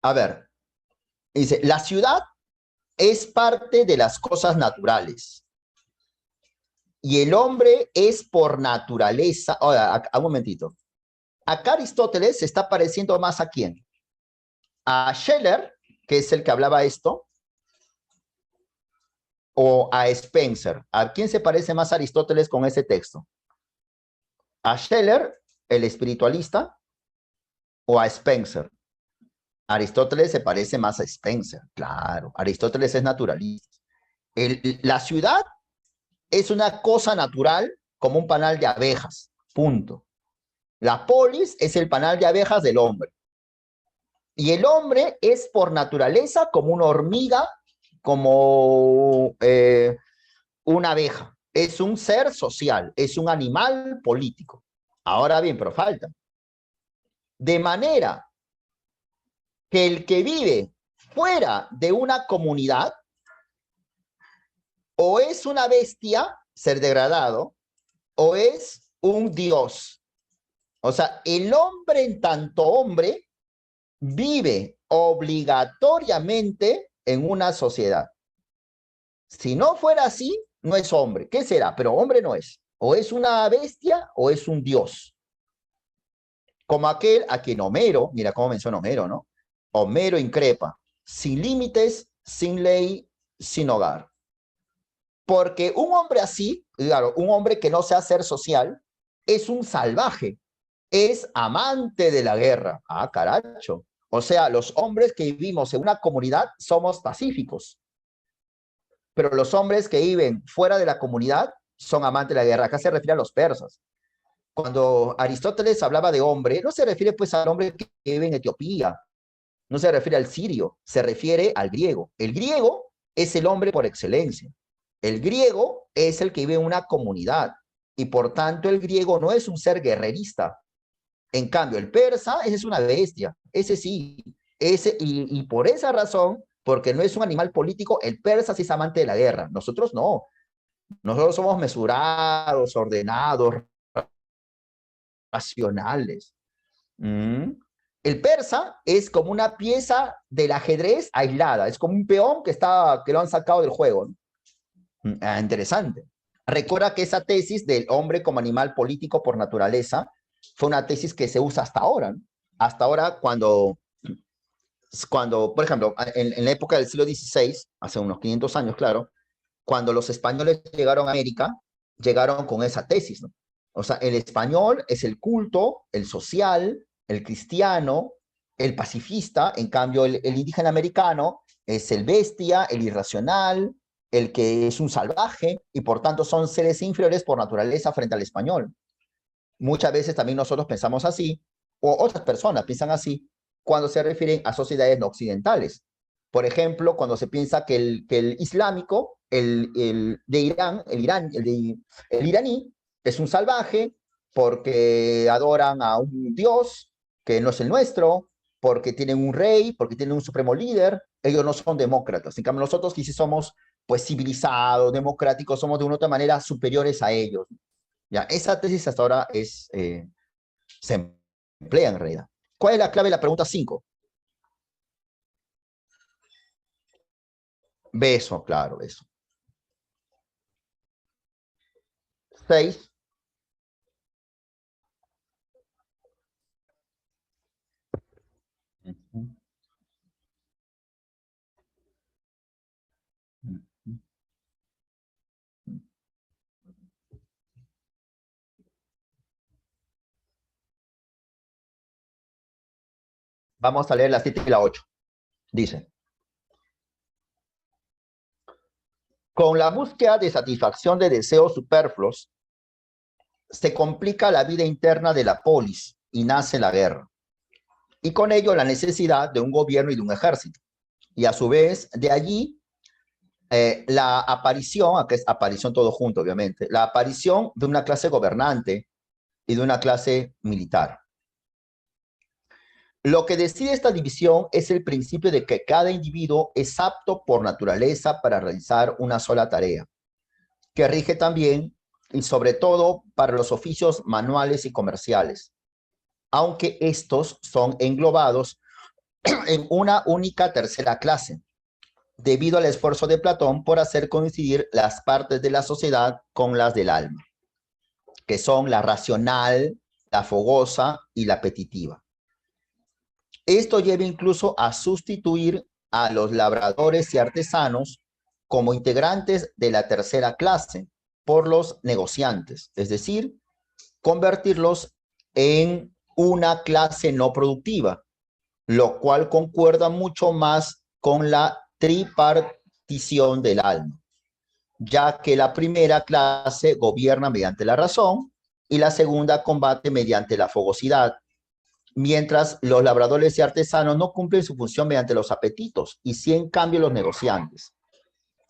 A ver, dice, la ciudad es parte de las cosas naturales. Y el hombre es por naturaleza. Ahora, un momentito. Acá Aristóteles se está pareciendo más a quién? A Scheller, que es el que hablaba esto, o a Spencer. ¿A quién se parece más Aristóteles con ese texto? ¿A Scheller, el espiritualista, o a Spencer? Aristóteles se parece más a Spencer, claro. Aristóteles es naturalista. La ciudad es una cosa natural como un panal de abejas, punto. La polis es el panal de abejas del hombre. Y el hombre es por naturaleza como una hormiga, como una abeja. Es un ser social, es un animal político. Ahora bien, pero falta. De manera que el que vive fuera de una comunidad o es una bestia, ser degradado, o es un dios. O sea, el hombre en tanto hombre vive obligatoriamente en una sociedad. Si no fuera así, no es hombre. ¿Qué será? Pero hombre no es. O es una bestia o es un dios. Como aquel a quien Homero, mira cómo menciona Homero, ¿no? Homero increpa, sin límites, sin ley, sin hogar. Porque un hombre así, claro, un hombre que no sea ser social, es un salvaje, es amante de la guerra. Ah, caracho. O sea, los hombres que vivimos en una comunidad somos pacíficos, pero los hombres que viven fuera de la comunidad son amantes de la guerra. Acá se refiere a los persas. Cuando Aristóteles hablaba de hombre, no se refiere pues al hombre que vive en Etiopía, no se refiere al sirio, se refiere al griego. El griego es el hombre por excelencia. El griego es el que vive en una comunidad y por tanto el griego no es un ser guerrerista. En cambio, el persa, ese es una bestia, ese sí, y por esa razón, porque no es un animal político, el persa sí es amante de la guerra. Nosotros no. Nosotros somos mesurados, ordenados, racionales. ¿Mm? El persa es como una pieza del ajedrez aislada, es como un peón que lo han sacado del juego, ¿no? Interesante. Recuerda que esa tesis del hombre como animal político por naturaleza fue una tesis que se usa hasta ahora, ¿no? Hasta ahora cuando por ejemplo, en la época del siglo XVI, hace unos 500 años, claro, cuando los españoles llegaron a América, llegaron con esa tesis, ¿no? O sea, el español es el culto, el social, el cristiano, el pacifista, en cambio el indígena americano es el bestia, el irracional, el que es un salvaje, y por tanto son seres inferiores por naturaleza frente al español. Muchas veces también nosotros pensamos así, o otras personas piensan así, cuando se refieren a sociedades no occidentales. Por ejemplo, cuando se piensa que el islámico, el de Irán, el iraní, es un salvaje porque adoran a un dios que no es el nuestro, porque tienen un rey, porque tienen un supremo líder, ellos no son demócratas. En cambio, nosotros que sí somos pues civilizados, democráticos, somos de una u otra manera superiores a ellos. Ya, esa tesis hasta ahora se emplea en realidad. ¿Cuál es la clave de la pregunta 5? Beso, claro, beso. 6. Vamos a leer la 7 y la 8. Dice, con la búsqueda de satisfacción de deseos superfluos, se complica la vida interna de la polis y nace la guerra. Y con ello la necesidad de un gobierno y de un ejército. Y a su vez, de allí, la aparición, aquí es aparición todo junto, obviamente, la aparición de una clase gobernante y de una clase militar. Lo que decide esta división es el principio de que cada individuo es apto por naturaleza para realizar una sola tarea, que rige también y sobre todo para los oficios manuales y comerciales, aunque estos son englobados en una única tercera clase, debido al esfuerzo de Platón por hacer coincidir las partes de la sociedad con las del alma, que son la racional, la fogosa y la apetitiva. Esto lleva incluso a sustituir a los labradores y artesanos como integrantes de la tercera clase por los negociantes, es decir, convertirlos en una clase no productiva, lo cual concuerda mucho más con la tripartición del alma, ya que la primera clase gobierna mediante la razón y la segunda combate mediante la fogosidad, mientras los labradores y artesanos no cumplen su función mediante los apetitos, y sí en cambio los negociantes,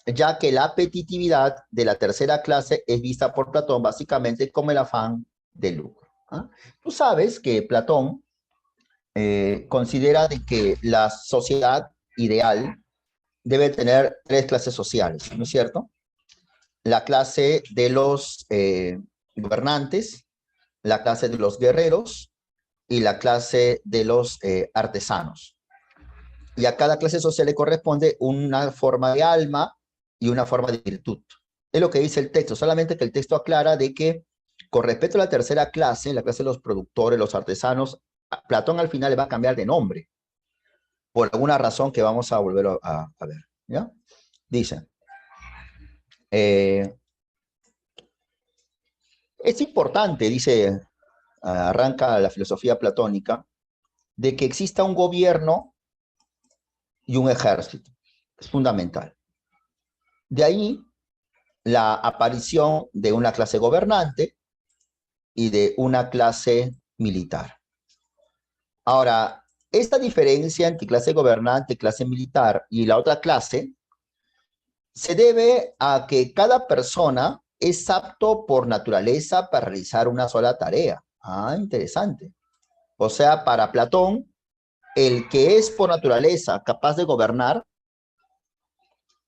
ya que la apetitividad de la tercera clase es vista por Platón básicamente como el afán de lucro. ¿Ah? Tú sabes que Platón considera de que la sociedad ideal debe tener tres clases sociales, ¿no es cierto? La clase de los gobernantes, la clase de los guerreros y la clase de los artesanos. Y a cada clase social le corresponde una forma de alma y una forma de virtud. Es lo que dice el texto, solamente que el texto aclara de que con respecto a la tercera clase, la clase de los productores, los artesanos, Platón al final le va a cambiar de nombre, por alguna razón que vamos a volver a ver. ¿Ya? Dice, es importante, dice, arranca la filosofía platónica, de que exista un gobierno y un ejército. Es fundamental. De ahí la aparición de una clase gobernante y de una clase militar. Ahora, esta diferencia entre clase gobernante, clase militar y la otra clase se debe a que cada persona es apto por naturaleza para realizar una sola tarea. Ah, interesante. O sea, para Platón, el que es por naturaleza capaz de gobernar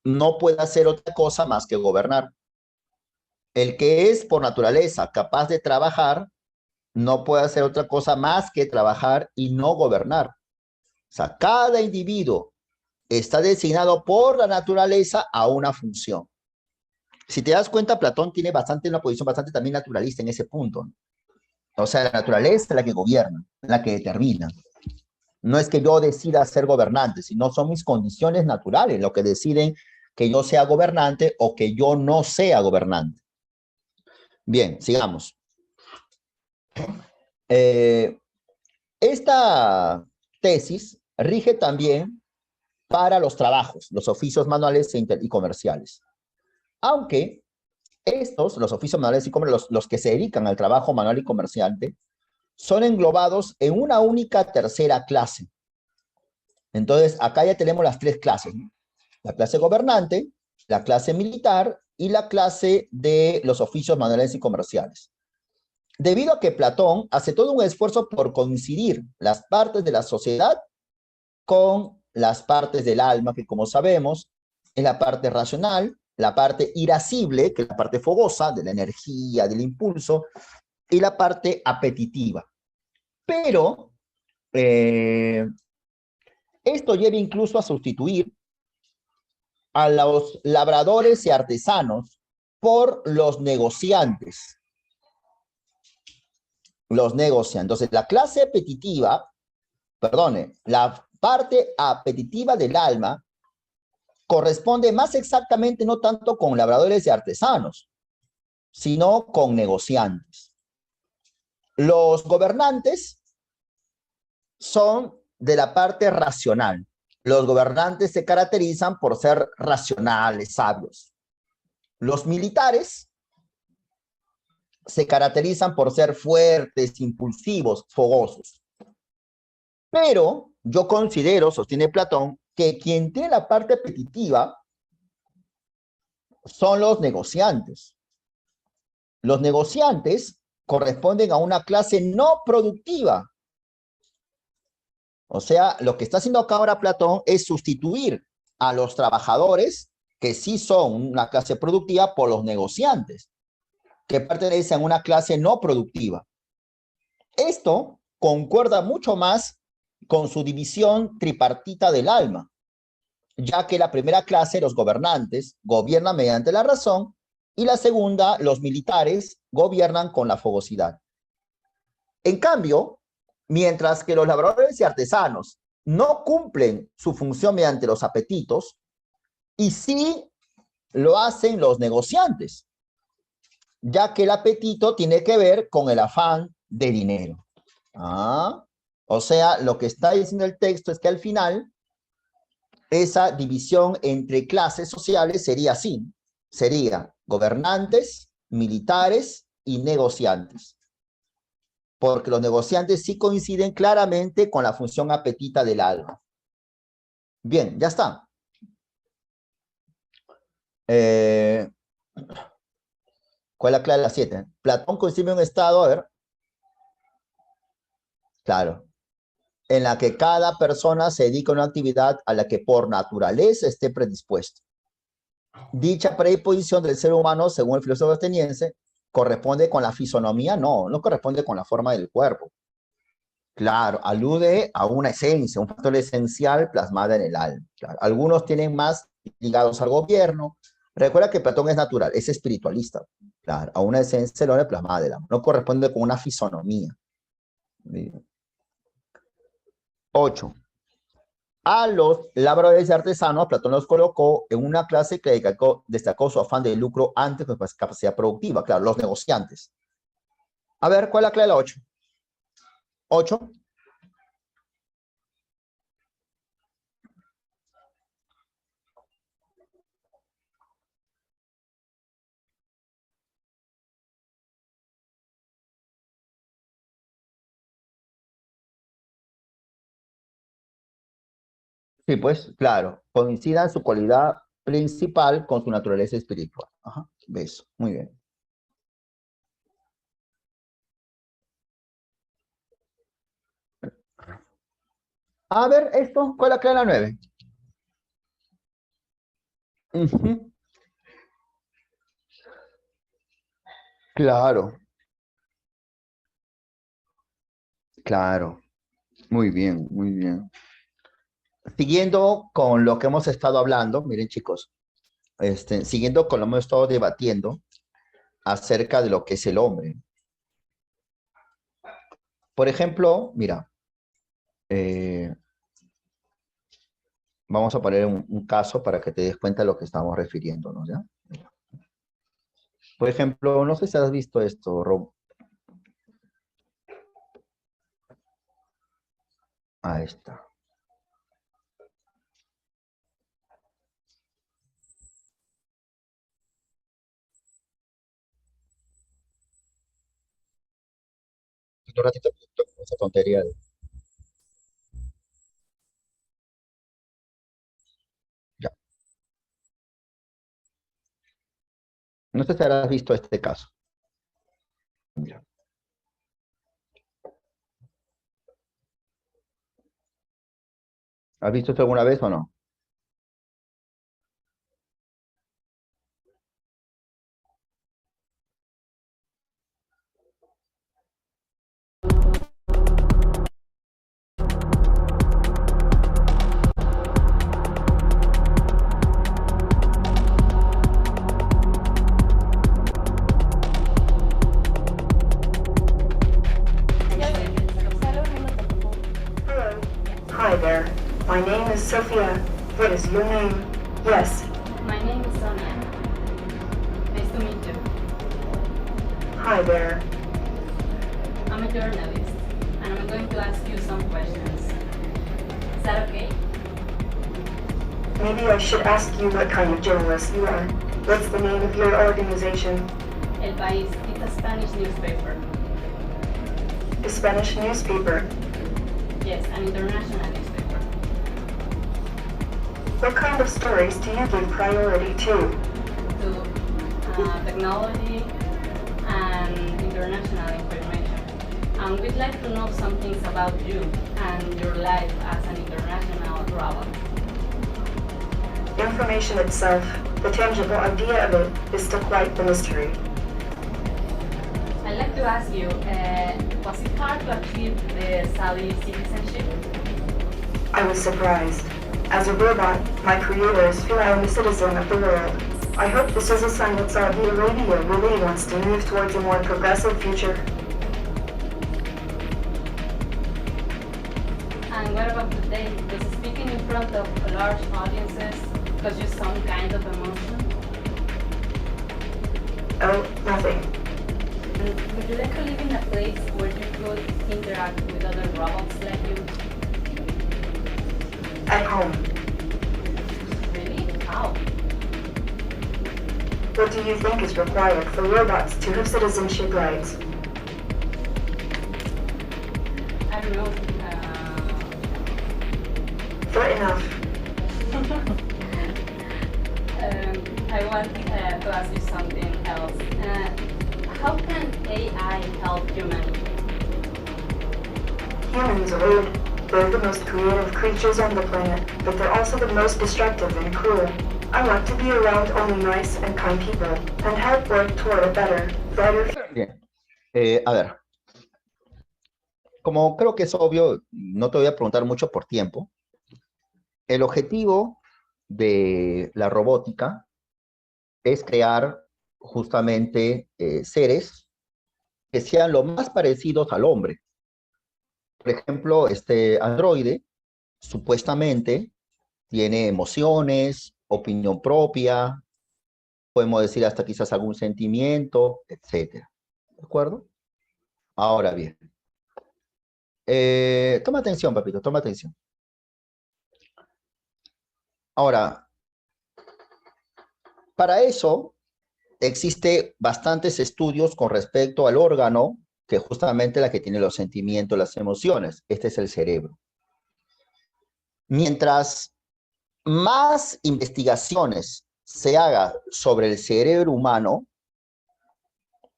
no puede hacer otra cosa más que gobernar. El que es por naturaleza capaz de trabajar no puede hacer otra cosa más que trabajar y no gobernar. O sea, cada individuo está designado por la naturaleza a una función. Si te das cuenta, Platón tiene una posición bastante también naturalista en ese punto. O sea, la naturaleza es la que gobierna, la que determina. No es que yo decida ser gobernante, sino son mis condiciones naturales lo que deciden que yo sea gobernante o que yo no sea gobernante. Bien, sigamos. Esta tesis rige también para los trabajos, los oficios manuales y comerciales. Aunque estos, los oficios manuales y comerciales, los que se dedican al trabajo manual y comerciante, son englobados en una única tercera clase. Entonces, acá ya tenemos las tres clases, ¿no? La clase gobernante, la clase militar y la clase de los oficios manuales y comerciales. Debido a que Platón hace todo un esfuerzo por coincidir las partes de la sociedad con las partes del alma, que como sabemos, es la parte racional, la parte irascible, que es la parte fogosa, de la energía, del impulso, y la parte apetitiva. Pero esto lleva incluso a sustituir a los labradores y artesanos por los negociantes. Los negociantes. Entonces, la clase apetitiva, perdone, la parte apetitiva del alma corresponde más exactamente no tanto con labradores y artesanos, sino con negociantes. Los gobernantes son de la parte racional. Los gobernantes se caracterizan por ser racionales, sabios. Los militares se caracterizan por ser fuertes, impulsivos, fogosos. Pero yo considero, sostiene Platón, que quien tiene la parte apetitiva son los negociantes. Los negociantes corresponden a una clase no productiva. O sea, lo que está haciendo acá ahora Platón es sustituir a los trabajadores, que sí son una clase productiva, por los negociantes, que pertenecen a una clase no productiva. Esto concuerda mucho más con su división tripartita del alma, ya que la primera clase, los gobernantes, gobiernan mediante la razón, y la segunda, los militares, gobiernan con la fogosidad. En cambio, mientras que los labradores y artesanos no cumplen su función mediante los apetitos, y sí lo hacen los negociantes, ya que el apetito tiene que ver con el afán de dinero. O sea, lo que está diciendo el texto es que al final esa división entre clases sociales sería así. Sería gobernantes, militares y negociantes. Porque los negociantes sí coinciden claramente con la función apetita del alma. Bien, ya está. ¿Cuál es la clave de las 7? Platón concibe un estado, a ver. Claro. En la que cada persona se dedica a una actividad a la que por naturaleza esté predispuesto. Dicha predisposición del ser humano, según el filósofo ateniense, corresponde con la fisonomía, no corresponde con la forma del cuerpo. Claro, alude a una esencia, un factor esencial plasmada en el alma. Claro, algunos tienen más ligados al gobierno. Recuerda que Platón es natural, es espiritualista. Claro, a una esencia lo plasmada del alma. No corresponde con una fisonomía. 8. A los labradores y artesanos, Platón los colocó en una clase que destacó su afán de lucro antes de su capacidad productiva. Claro, los negociantes. A ver, ¿cuál es la clave de la 8? 8. Sí, pues, claro, coincida en su cualidad principal con su naturaleza espiritual. Ajá, beso, muy bien. A ver, esto, ¿cuál es la clave de la 9? Ujú. Claro, claro, muy bien, muy bien. Siguiendo con lo que hemos estado hablando, miren chicos, siguiendo con lo que hemos estado debatiendo acerca de lo que es el hombre. Por ejemplo, mira, eh, Vamos a poner un caso para que te des cuenta de lo que estamos refiriéndonos, ¿ya? Por ejemplo, no sé si has visto esto, Rob. Ahí está. Un ratito con esa tontería. Ya. No sé si habrás visto este caso. Ya. ¿Has visto esto alguna vez o no? Hello. Hi there. My name is Sophia. What is your name? Yes. My name is Sonia. Nice to meet you. Hi there. I'm a journalist, and I'm going to ask you some questions. Is that okay? Maybe I should ask you what kind of journalist you are. What's the name of your organization? El País, it's a Spanish newspaper. A Spanish newspaper. Yes, an international newspaper. What kind of stories do you give priority to? To technology and international information. And we'd like to know some things about you and your life as an international robot. Information itself, the tangible idea of it, is still quite the mystery. I'd like to ask you, was it hard to achieve the Saudi citizenship? I was surprised. As a robot, my creators feel I am a citizen of the world. I hope this is a sign that Saudi Arabia really wants to move towards a more progressive future. And what about today? Does speaking in front of large audiences cause you some kind of emotion? Oh, nothing. And would you like to live in a place where you could interact with other robots like you? At home. Really? How? What do you think is required for robots to have citizenship rights? I don't know. Fair enough. I want to ask you something else. How can AI help humanity? Humans are weird. They're the most creative creatures on the planet, but they're also the most destructive and cruel. I want to be around only nice and kind people, and help work toward a better, brighter... Bien. A ver. Como creo que es obvio, no te voy a preguntar mucho por tiempo. El objetivo de la robótica es crear justamente seres que sean lo más parecidos al hombre. Por ejemplo, este androide supuestamente tiene emociones, opinión propia, podemos decir hasta quizás algún sentimiento, etcétera. ¿De acuerdo? Ahora bien, toma atención, papito, toma atención. Ahora, para eso existe bastantes estudios con respecto al órgano que justamente la que tiene los sentimientos, las emociones. Este es el cerebro. Mientras más investigaciones se haga sobre el cerebro humano,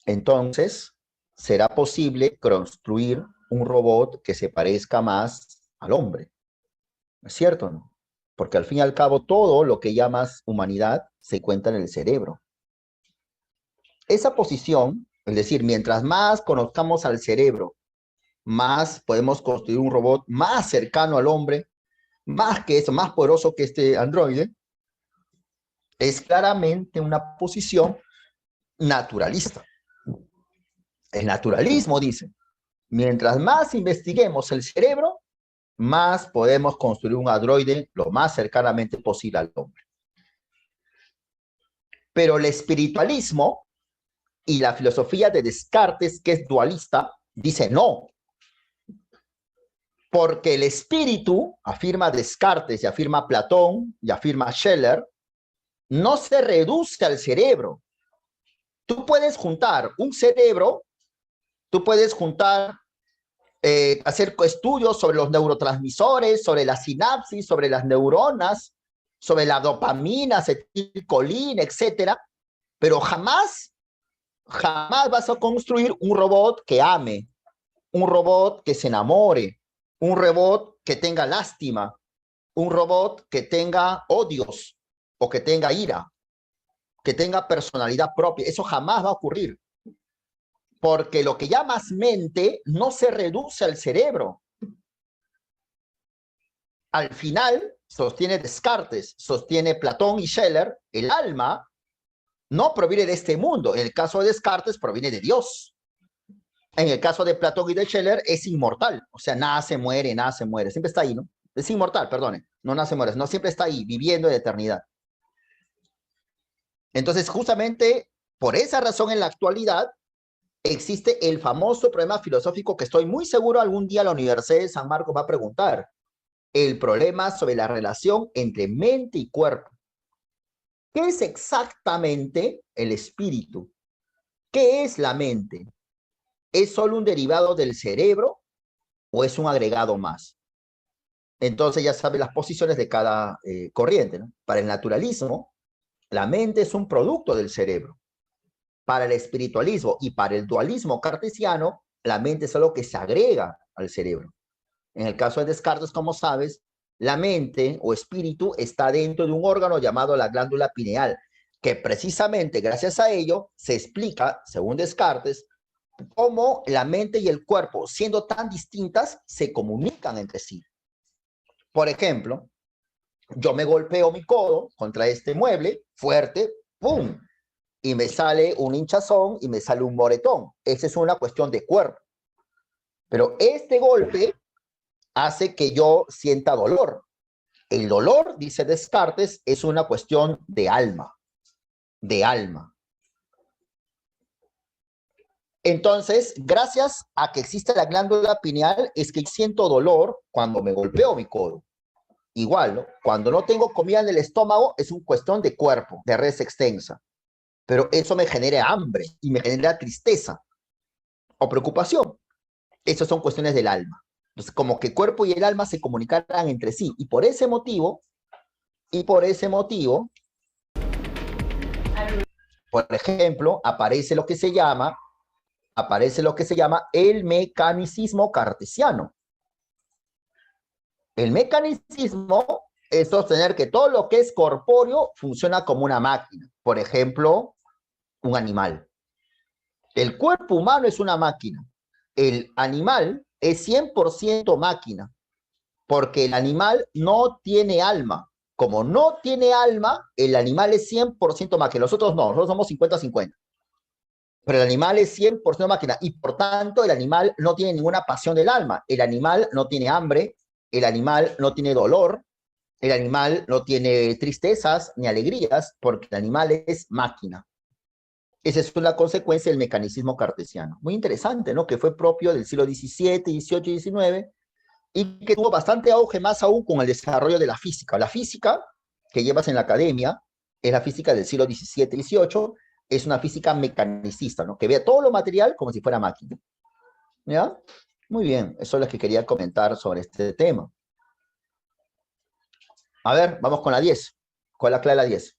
entonces será posible construir un robot que se parezca más al hombre. ¿No es cierto, no? Porque al fin y al cabo todo lo que llamas humanidad se encuentra en el cerebro. Esa posición, es decir, mientras más conozcamos al cerebro, más podemos construir un robot más cercano al hombre, más que eso, más poderoso que este androide, es claramente una posición naturalista. El naturalismo dice, mientras más investiguemos el cerebro, más podemos construir un androide lo más cercanamente posible al hombre. Pero el espiritualismo y la filosofía de Descartes, que es dualista, dice no. Porque el espíritu, afirma Descartes y afirma Platón y afirma Scheller, no se reduce al cerebro. Tú puedes juntar un cerebro, tú puedes juntar, hacer estudios sobre los neurotransmisores, sobre la sinapsis, sobre las neuronas, sobre la dopamina, acetilcolina, etcétera, pero jamás vas a construir un robot que ame, un robot que se enamore, un robot que tenga lástima, un robot que tenga odios o que tenga ira, que tenga personalidad propia. Eso jamás va a ocurrir. Porque lo que llamas mente no se reduce al cerebro. Al final, sostiene Descartes, sostiene Platón y Scheller, el alma no proviene de este mundo. En el caso de Descartes, proviene de Dios. En el caso de Platón y de Scheller, es inmortal. O sea, nace, muere, nace, muere. Siempre está ahí, ¿no? Es inmortal, perdone. No nace, muere. No, siempre está ahí, viviendo en eternidad. Entonces, justamente por esa razón, en la actualidad, existe el famoso problema filosófico que estoy muy seguro algún día la Universidad de San Marcos va a preguntar. El problema sobre la relación entre mente y cuerpo. ¿Qué es exactamente el espíritu? ¿Qué es la mente? ¿Es solo un derivado del cerebro o es un agregado más? Entonces ya sabe las posiciones de cada corriente, ¿no? Para el naturalismo, la mente es un producto del cerebro. Para el espiritualismo y para el dualismo cartesiano, la mente es algo que se agrega al cerebro. En el caso de Descartes, como sabes, la mente o espíritu está dentro de un órgano llamado la glándula pineal, que precisamente gracias a ello se explica, según Descartes, cómo la mente y el cuerpo, siendo tan distintas, se comunican entre sí. Por ejemplo, yo me golpeo mi codo contra este mueble fuerte, ¡pum! Y me sale un hinchazón y me sale un moretón. Esa es una cuestión de cuerpo. Pero este golpe hace que yo sienta dolor. El dolor, dice Descartes, es una cuestión de alma, de alma. Entonces, gracias a que existe la glándula pineal, es que siento dolor cuando me golpeo mi codo. Igual, ¿no? Cuando no tengo comida en el estómago, es una cuestión de cuerpo, de res extensa. Pero eso me genera hambre y me genera tristeza o preocupación. Esas son cuestiones del alma. Entonces, como que el cuerpo y el alma se comunicaran entre sí. Y por ese motivo, por ejemplo, aparece lo que se llama el mecanicismo cartesiano. El mecanicismo es sostener que todo lo que es corpóreo funciona como una máquina. Por ejemplo, un animal. El cuerpo humano es una máquina. El animal es 100% máquina, porque el animal no tiene alma. Como no tiene alma, el animal es 100% máquina. Nosotros no, nosotros somos 50-50. Pero el animal es 100% máquina y por tanto el animal no tiene ninguna pasión del alma. El animal no tiene hambre, el animal no tiene dolor, el animal no tiene tristezas ni alegrías porque el animal es máquina. Esa es una consecuencia del mecanicismo cartesiano. Muy interesante, ¿no? Que fue propio del siglo XVII, XVIII y XIX y que tuvo bastante auge más aún con el desarrollo de la física. La física que llevas en la academia es la física del siglo XVII y XVIII, es una física mecanicista, ¿no? Que vea todo lo material como si fuera máquina. ¿Ya? Muy bien, eso es lo que quería comentar sobre este tema. A ver, vamos con la 10. ¿Cuál es la clave de la 10?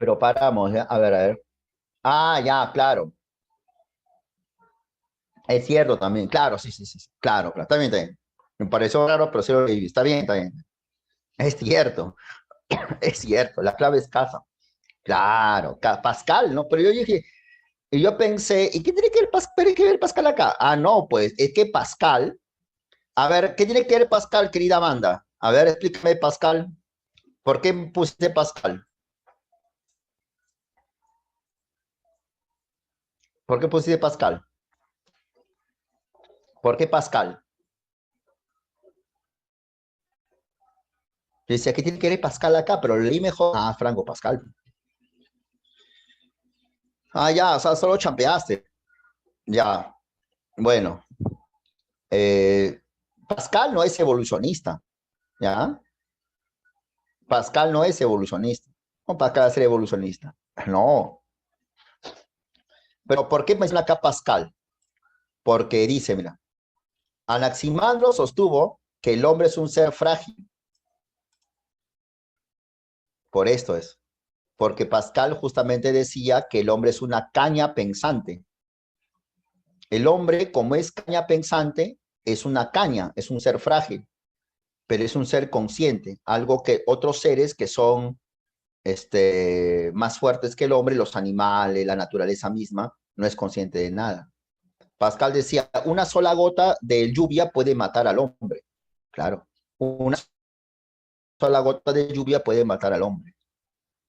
pero paramos, ¿ya? A ver, a ver. Ah, ya, claro. Es cierto también, claro, sí, sí, sí, sí, claro, claro, está bien, está bien. Me pareció raro, pero sí lo viví. Está bien, está bien. Es cierto, es cierto, la clave es casa. Claro, Pascal, ¿no? Pero yo dije, y yo pensé, ¿y qué tiene que ver, que ver Pascal acá? Ah, no, pues es que Pascal, a ver, ¿qué tiene que ver Pascal, querida Amanda? A ver, explícame, Pascal, ¿por qué pusiste Pascal? ¿Por qué pusiste Pascal? ¿Por qué Pascal? Yo decía, ¿qué tiene que ver Pascal acá? Pero leí mejor. Ah, Franco Pascal. Ah, ya, o sea, solo champeaste. Ya, bueno. eh, Pascal no es evolucionista, ¿ya? Pascal no es evolucionista. No, Pascal va a ser evolucionista. No. Pero ¿por qué menciona acá Pascal? Porque dice, mira, Anaximandro sostuvo que el hombre es un ser frágil. Por esto es. Porque Pascal justamente decía que el hombre es una caña pensante. El hombre, como es caña pensante, es una caña, es un ser frágil, pero es un ser consciente, algo que otros seres que son más fuertes que el hombre, los animales, la naturaleza misma, no es consciente de nada. Pascal decía, una sola gota de lluvia puede matar al hombre. Claro, una sola gota de lluvia puede matar al hombre.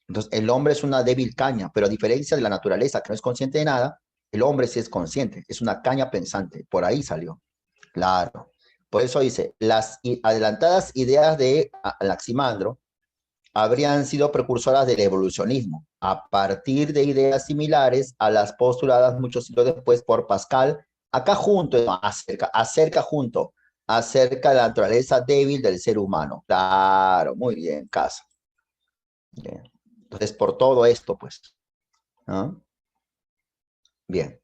Entonces, el hombre es una débil caña, pero a diferencia de la naturaleza, que no es consciente de nada, el hombre sí es consciente, es una caña pensante. Por ahí salió. Claro. Por eso dice, las adelantadas ideas de Anaximandro habrían sido precursoras del evolucionismo, a partir de ideas similares a las postuladas muchos siglos después por Pascal, acá junto, no, acerca junto, acerca de la naturaleza débil del ser humano. Claro, muy bien, casa. Bien. Entonces, por todo esto, pues, ¿no? Bien.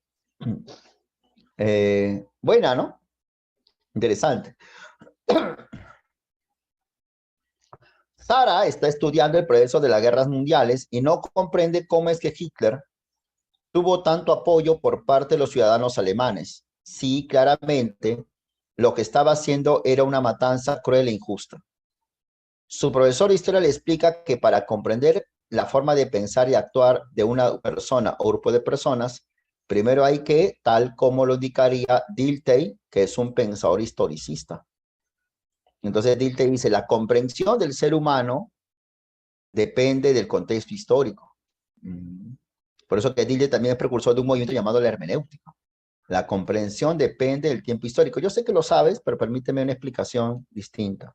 Buena, ¿no? Interesante. Sara está estudiando el proceso de las guerras mundiales y no comprende cómo es que Hitler tuvo tanto apoyo por parte de los ciudadanos alemanes. Sí, claramente, lo que estaba haciendo era una matanza cruel e injusta. Su profesor de historia le explica que para comprender la forma de pensar y actuar de una persona o grupo de personas, primero hay que, tal como lo indicaría Dilthey, que es un pensador historicista. Entonces Dilthey dice, la comprensión del ser humano depende del contexto histórico. Por eso que Dilthey también es precursor de un movimiento llamado la hermenéutica. La comprensión depende del tiempo histórico. Yo sé que lo sabes, pero permíteme una explicación distinta.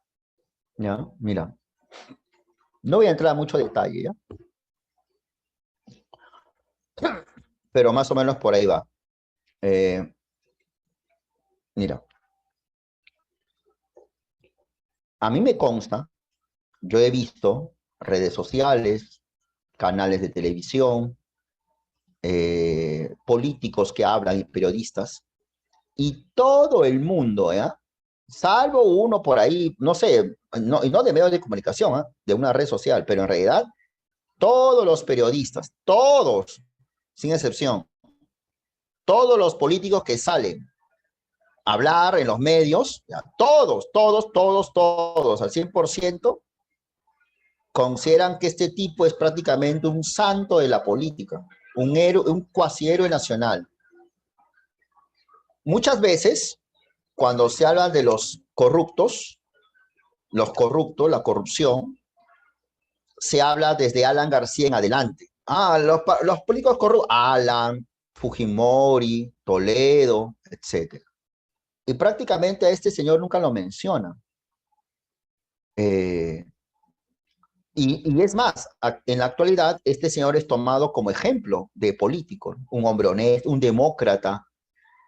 ¿Ya? Mira, no voy a entrar a mucho detalle, ¿ya? Pero más o menos por ahí va. Eh, mira, a mí me consta, yo he visto redes sociales, canales de televisión, políticos que hablan y periodistas, y todo el mundo, ¿ya? Salvo uno por ahí, no sé, no, y no de medios de comunicación, ¿eh? De una red social, pero en realidad todos los periodistas, todos, sin excepción, todos los políticos que salen a hablar en los medios, ya, todos, al 100%, consideran que este tipo es prácticamente un santo de la política, un héroe, un cuasi héroe nacional. Muchas veces, cuando se habla de los corruptos, la corrupción, se habla desde Alan García en adelante. Ah, los políticos corruptos, Alan, Fujimori, Toledo, etcétera. Y prácticamente a este señor nunca lo menciona. Eh, y es más, en la actualidad, este señor es tomado como ejemplo de político, un hombre honesto, un demócrata,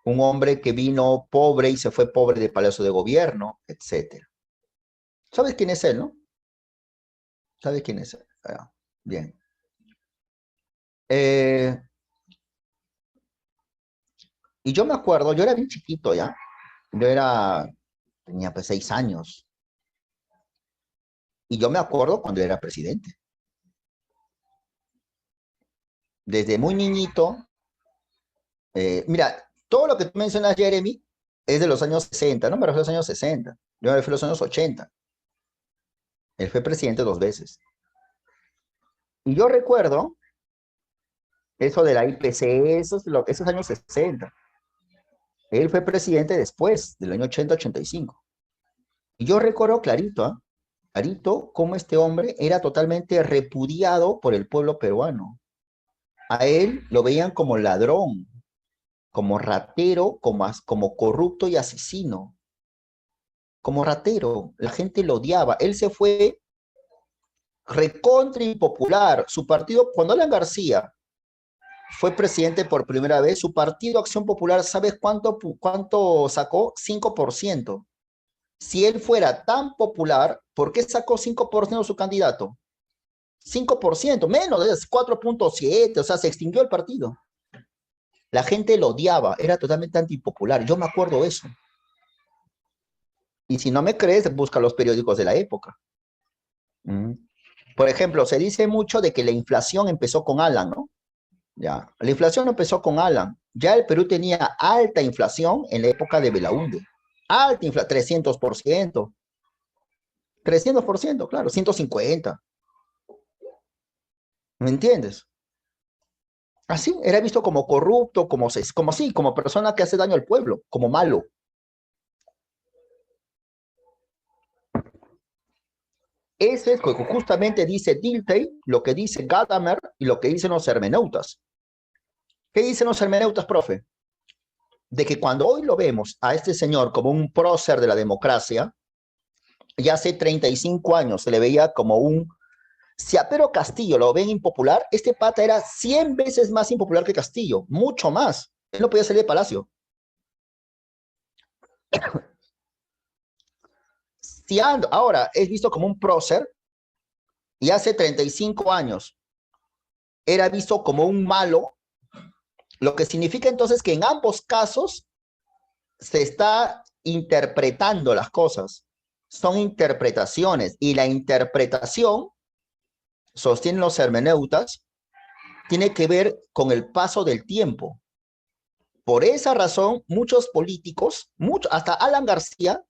un hombre que vino pobre y se fue pobre de Palacio de Gobierno, etcétera. ¿Sabes quién es él, no? ¿Sabes quién es él? Ah, bien. Eh, y yo me acuerdo, yo era bien chiquito ya, tenía pues 6 años, y yo me acuerdo cuando era presidente. desde muy niñito, mira, todo lo que tú mencionas, Jeremy, es de los años 60, no me refiero a los años 60, yo me refiero a los años 80. Él fue presidente 2 veces. Y yo recuerdo eso de la IPC, esos años 60. Él fue presidente después, del año 80-85. Y yo recuerdo clarito, clarito, cómo este hombre era totalmente repudiado por el pueblo peruano. A él lo veían como ladrón, como ratero, como corrupto y asesino. Como ratero, la gente lo odiaba. Él se fue recontra impopular. Su partido, cuando Alan García fue presidente por primera vez, su partido Acción Popular, ¿sabes cuánto sacó? 5%. Si él fuera tan popular, ¿por qué sacó 5% de su candidato? 5%, menos, es 4.7, o sea, se extinguió el partido. La gente lo odiaba, era totalmente antipopular, yo me acuerdo eso. Y si no me crees, busca los periódicos de la época. Por ejemplo, se dice mucho de que la inflación empezó con Alan, ¿no? Ya, la inflación empezó con Alan. Ya el Perú tenía alta inflación en la época de Belaúnde. Alta inflación, 300%. 300%, claro, 150. ¿Me entiendes? Así, era visto como corrupto, como persona que hace daño al pueblo, como malo. Ese es lo que justamente dice Dilthey, lo que dice Gadamer y lo que dicen los hermeneutas. ¿Qué dicen los hermeneutas, profe? De que cuando hoy lo vemos a este señor como un prócer de la democracia, ya hace 35 años se le veía como si a Pedro Castillo lo ven impopular, este pata era 100 veces más impopular que Castillo, mucho más. Él no podía salir de Palacio. Ahora es visto como un prócer y hace 35 años era visto como un malo, lo que significa entonces que en ambos casos se está interpretando las cosas. Son interpretaciones y la interpretación, sostienen los hermeneutas, tiene que ver con el paso del tiempo. Por esa razón, muchos políticos, hasta Alan García,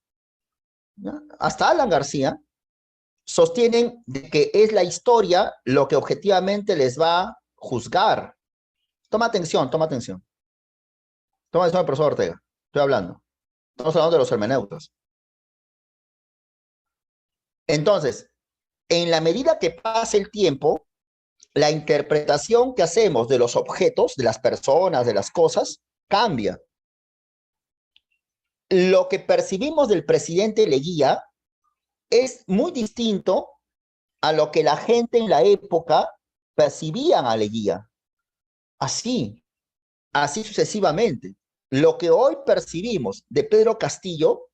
¿no? Hasta Alan García, sostienen de que es la historia lo que objetivamente les va a juzgar. Toma atención, toma atención. Toma atención, profesor Ortega. Estoy hablando. Estamos hablando de los hermeneutas. Entonces, en la medida que pase el tiempo, la interpretación que hacemos de los objetos, de las personas, de las cosas, cambia. Lo que percibimos del presidente Leguía es muy distinto a lo que la gente en la época percibían a Leguía. Así sucesivamente. Lo que hoy percibimos de Pedro Castillo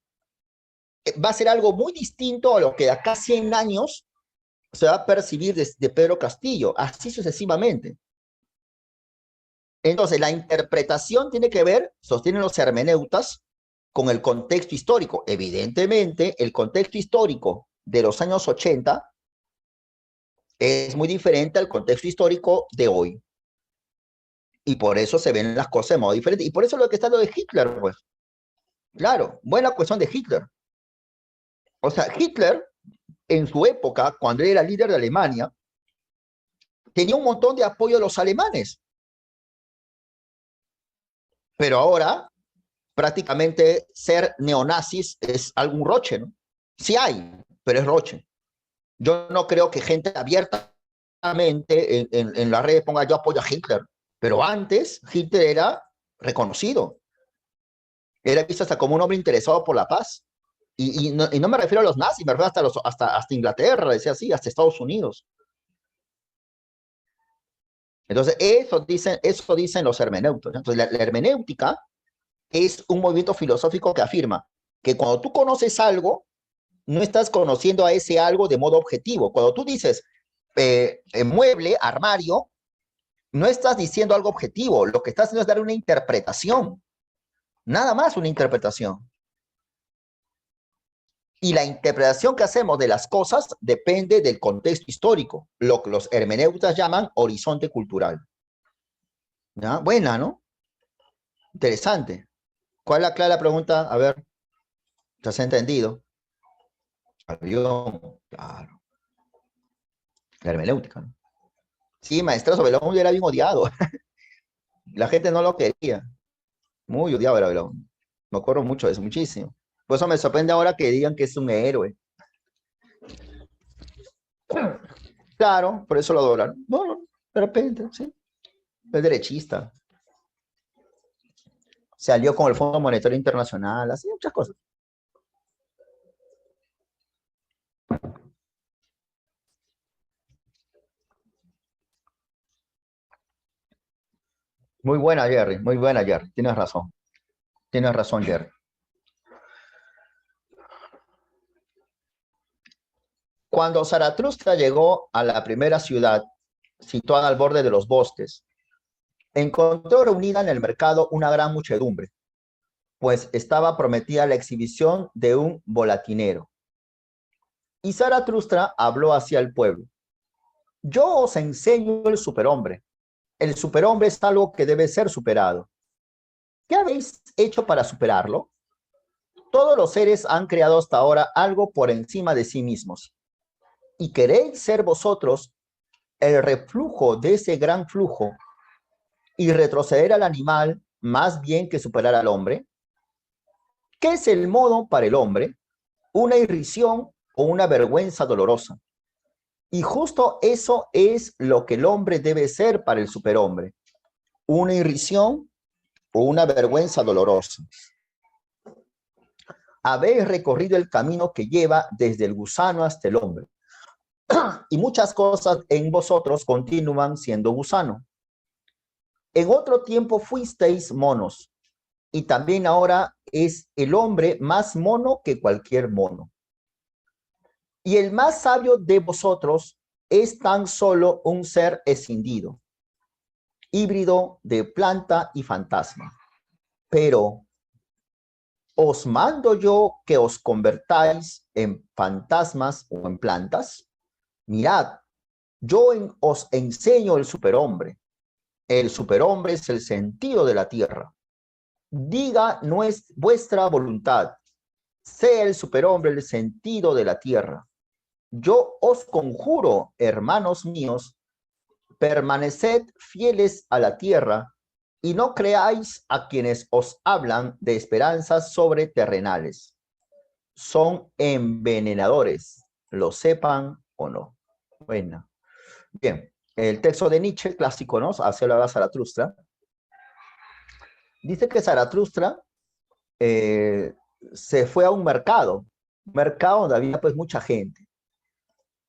va a ser algo muy distinto a lo que de acá a 100 años se va a percibir de Pedro Castillo, así sucesivamente. Entonces, la interpretación tiene que ver, sostienen los hermeneutas, con el contexto histórico. Evidentemente, el contexto histórico de los años 80 es muy diferente al contexto histórico de hoy. Y por eso se ven las cosas de modo diferente. Y por eso lo que está lo de Hitler, pues. Claro, buena cuestión de Hitler. O sea, Hitler, en su época, cuando era líder de Alemania, tenía un montón de apoyo de los alemanes. Pero ahora, prácticamente ser neonazis es algún roche, ¿no? Sí hay, pero es roche. Yo no creo que gente abiertamente en las redes ponga yo apoyo a Hitler, pero antes Hitler era reconocido. Era visto hasta como un hombre interesado por la paz. Y no me refiero a los nazis, me refiero hasta Inglaterra, decía así, hasta Estados Unidos. Entonces, eso dicen los hermeneutas. Entonces, la hermenéutica es un movimiento filosófico que afirma que cuando tú conoces algo, no estás conociendo a ese algo de modo objetivo. Cuando tú dices mueble, armario, no estás diciendo algo objetivo. Lo que estás haciendo es dar una interpretación. Nada más una interpretación. Y la interpretación que hacemos de las cosas depende del contexto histórico, lo que los hermeneutas llaman horizonte cultural. ¿Ya? Buena, ¿no? Interesante. ¿Cuál es la clara pregunta? A ver, ¿te has entendido? Avión, claro. La hermenéutica, ¿no? Sí, maestrazo, Belón era bien odiado. La gente no lo quería. Muy odiado era Belón. Me acuerdo mucho de eso, muchísimo. Por eso me sorprende ahora que digan que es un héroe. Claro, por eso lo adoran. No, no, de repente, sí. Es derechista. Se alió con el Fondo Monetario Internacional, así muchas cosas. Muy buena, Jerry, muy buena, Jerry. Tienes razón. Tienes razón, Jerry. Cuando Zaratustra llegó a la primera ciudad, situada al borde de los bosques, encontró reunida en el mercado una gran muchedumbre, pues estaba prometida la exhibición de un volatinero. Y Zaratustra habló hacia el pueblo. Yo os enseño el superhombre. El superhombre es algo que debe ser superado. ¿Qué habéis hecho para superarlo? Todos los seres han creado hasta ahora algo por encima de sí mismos. ¿Y queréis ser vosotros el reflujo de ese gran flujo y retroceder al animal más bien que superar al hombre? ¿Qué es el modo para el hombre? Una irrisión o una vergüenza dolorosa. Y justo eso es lo que el hombre debe ser para el superhombre. Una irrisión o una vergüenza dolorosa. Habéis recorrido el camino que lleva desde el gusano hasta el hombre. Y muchas cosas en vosotros continúan siendo gusano. En otro tiempo fuisteis monos, y también ahora es el hombre más mono que cualquier mono. Y el más sabio de vosotros es tan solo un ser escindido, híbrido de planta y fantasma. Pero ¿os mando yo que os convertáis en fantasmas o en plantas? Mirad, yo os enseño el superhombre. El superhombre es el sentido de la tierra. Diga no es vuestra voluntad. Sea el superhombre el sentido de la tierra. Yo os conjuro, hermanos míos, permaneced fieles a la tierra y no creáis a quienes os hablan de esperanzas sobreterrenales. Son envenenadores, lo sepan o no. Bueno, bien. El texto de Nietzsche, clásico, ¿no? Hacia la Zaratustra. Dice que Zaratustra se fue a un mercado donde había pues mucha gente.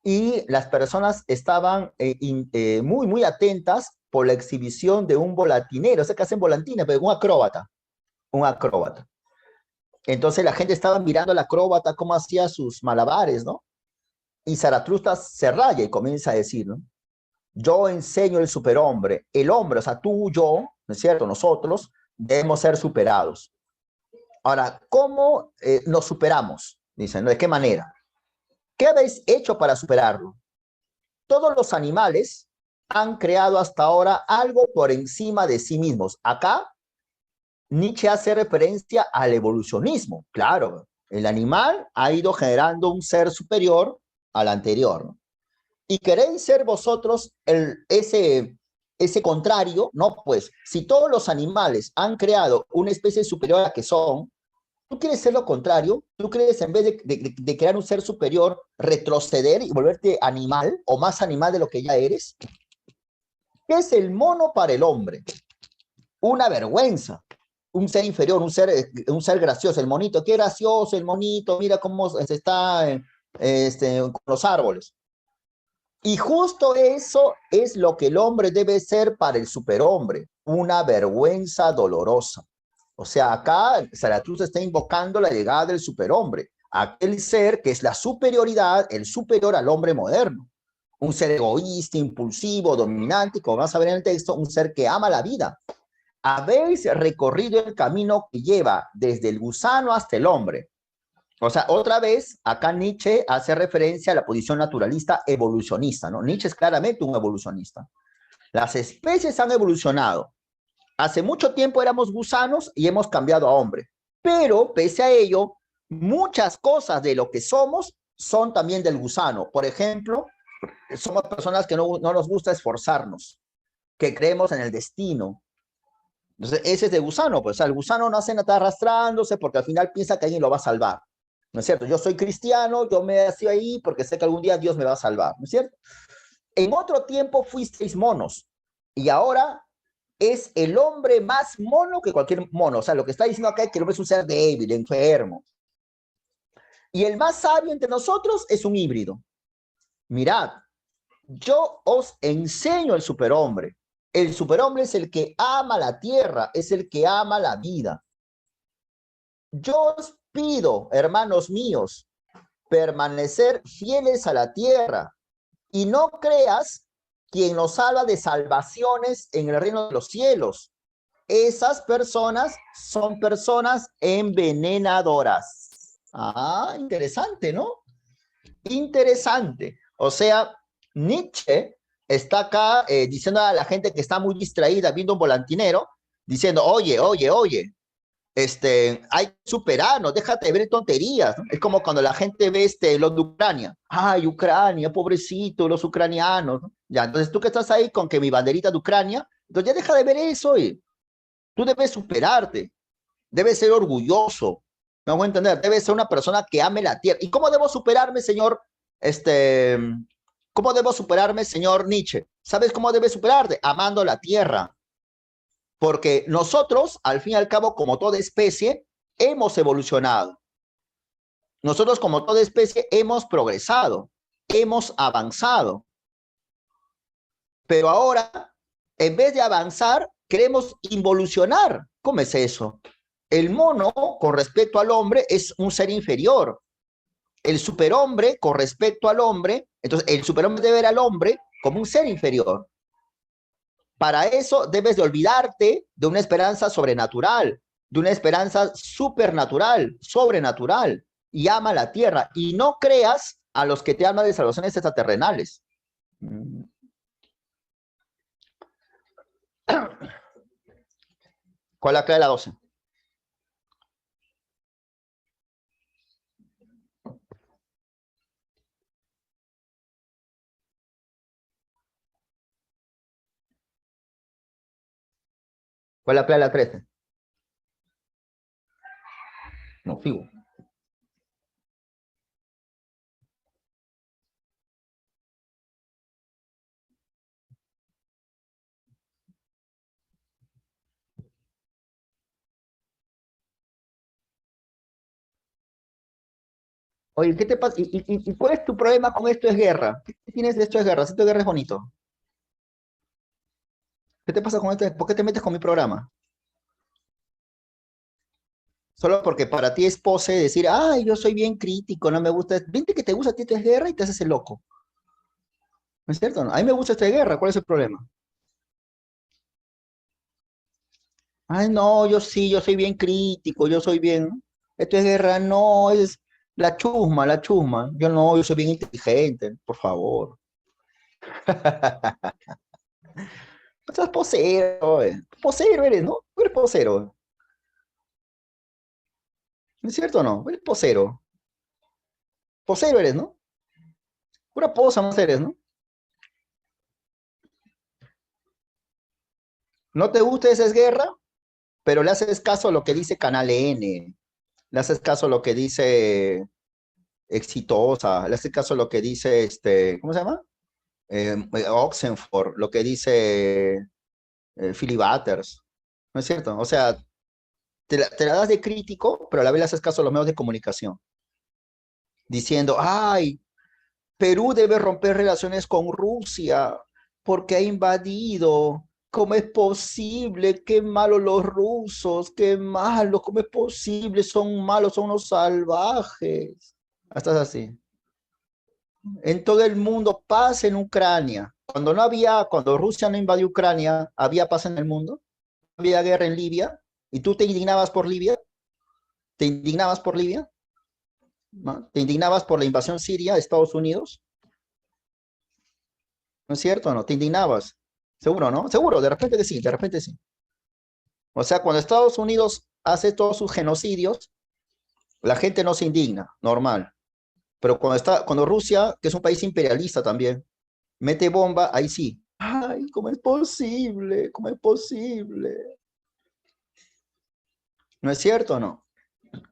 Y las personas estaban muy, muy atentas por la exhibición de un volatinero, o sea que hacen volantines, pero un acróbata. Entonces la gente estaba mirando al acróbata cómo hacía sus malabares, ¿no? Y Zaratustra se raya y comienza a decir, ¿no? Yo enseño el superhombre, el hombre, o sea, tú, yo, ¿no es cierto? Nosotros debemos ser superados. Ahora, ¿cómo nos superamos? Dicen, ¿no? ¿De qué manera? ¿Qué habéis hecho para superarlo? Todos los animales han creado hasta ahora algo por encima de sí mismos. Acá, Nietzsche hace referencia al evolucionismo. Claro, el animal ha ido generando un ser superior al anterior, ¿no? Y queréis ser vosotros ese contrario, ¿no? Pues si todos los animales han creado una especie superior a la que son, tú quieres ser lo contrario, tú quieres en vez de crear un ser superior, retroceder y volverte animal o más animal de lo que ya eres. ¿Qué es el mono para el hombre? Una vergüenza, un ser inferior, un ser gracioso, el monito, qué gracioso el monito, mira cómo se está con los árboles. Y justo eso es lo que el hombre debe ser para el superhombre, una vergüenza dolorosa. O sea, acá Zaratustra está invocando la llegada del superhombre, aquel ser que es la superioridad, el superior al hombre moderno. Un ser egoísta, impulsivo, dominante, como vas a ver en el texto, un ser que ama la vida. Habéis recorrido el camino que lleva desde el gusano hasta el hombre. O sea, otra vez, acá Nietzsche hace referencia a la posición naturalista evolucionista, ¿no? Nietzsche es claramente un evolucionista. Las especies han evolucionado, Hace mucho tiempo éramos gusanos y hemos cambiado a hombre. Pero, pese a ello, muchas cosas de lo que somos son también del gusano. Por ejemplo, somos personas que no nos gusta esforzarnos, que creemos en el destino. Entonces, ese es de gusano, pues, o sea, el gusano no hace nada arrastrándose porque al final piensa que alguien lo va a salvar. ¿No es cierto? Yo soy cristiano, yo me nací ahí porque sé que algún día Dios me va a salvar, ¿no es cierto? En otro tiempo fuisteis monos y ahora es el hombre más mono que cualquier mono. O sea, lo que está diciendo acá es que el hombre es un ser débil, enfermo. Y el más sabio entre nosotros es un híbrido. Mirad, yo os enseño el superhombre. El superhombre es el que ama la tierra, es el que ama la vida. Yo os pido, hermanos míos, permanecer fieles a la tierra y no creas quien nos salva de salvaciones en el reino de los cielos. Esas personas son personas envenenadoras. Ah, interesante, ¿no? Interesante. O sea, Nietzsche está acá diciendo a la gente que está muy distraída viendo un volantinero, diciendo, oye, hay que superarnos, déjate de ver tonterías, ¿no? Es como cuando la gente ve los de Ucrania. Ay, Ucrania, pobrecito, los ucranianos, ¿no? Ya, entonces tú que estás ahí con que mi banderita de Ucrania, entonces ya deja de ver eso, tú debes superarte, debes ser orgulloso, me hago entender, debes ser una persona que ame la tierra. ¿Y cómo debo superarme, señor? ¿Cómo debo superarme, señor Nietzsche? ¿Sabes cómo debes superarte? Amando la tierra. Porque nosotros, al fin y al cabo, como toda especie, hemos evolucionado. Nosotros, como toda especie, hemos progresado, hemos avanzado. Pero ahora, en vez de avanzar, queremos involucionar. ¿Cómo es eso? El mono, con respecto al hombre, es un ser inferior. El superhombre, con respecto al hombre, entonces el superhombre debe ver al hombre como un ser inferior. Para eso debes de olvidarte de una esperanza sobrenatural, de una esperanza supernatural, sobrenatural, y ama la tierra, y no creas a los que te hablan de salvaciones extraterrenales. ¿Cuál es la clave de la 12? ¿Cuál es la clave de la 13? No, figo. Oye, ¿qué te pasa? ¿Y cuál es tu problema con esto es guerra? ¿Qué tienes de esto es guerra? Esto es guerra es bonito. ¿Qué te pasa con esto? ¿Por qué te metes con mi programa? Solo porque para ti es pose decir, ay, yo soy bien crítico, no me gusta. Vente que te gusta a ti esto es guerra y te haces el loco. ¿No es cierto? ¿No? A mí me gusta esta guerra, ¿cuál es el problema? Ay, no, yo sí, yo soy bien crítico, yo soy bien. Esto es guerra, no, es la chusma, la chusma. Yo no, yo soy bien inteligente, por favor. No seas posero, posero eres, ¿no? Tú eres posero. ¿No es cierto o no? Eres posero. Posero eres, ¿no? Pura posa más eres, ¿no? No te gusta esa es guerra, pero le haces caso a lo que dice Canal N, le haces caso a lo que dice Exitosa, le haces caso a lo que dice ¿cómo se llama? Oxenford, lo que dice Philly Butters, ¿no es cierto? O sea, te la das de crítico, pero a la vez le haces caso a los medios de comunicación, diciendo, ay, Perú debe romper relaciones con Rusia porque ha invadido. ¿Cómo es posible? Qué malos los rusos, qué malos, ¿cómo es posible? Son malos, son unos salvajes. Estás así. En todo el mundo, paz en Ucrania. Cuando Rusia no invadió Ucrania, ¿había paz en el mundo? ¿Había guerra en Libia? ¿Y tú te indignabas por Libia? ¿Te indignabas por Libia? ¿No? ¿Te indignabas por la invasión siria de Estados Unidos? ¿No es cierto o no? ¿Te indignabas? Seguro, ¿no? Seguro, de repente que sí, de repente sí. O sea, cuando Estados Unidos hace todos sus genocidios, la gente no se indigna, normal. Pero cuando Rusia, que es un país imperialista también, mete bomba, ahí sí. Ay, ¿cómo es posible? ¿Cómo es posible? ¿No es cierto o no?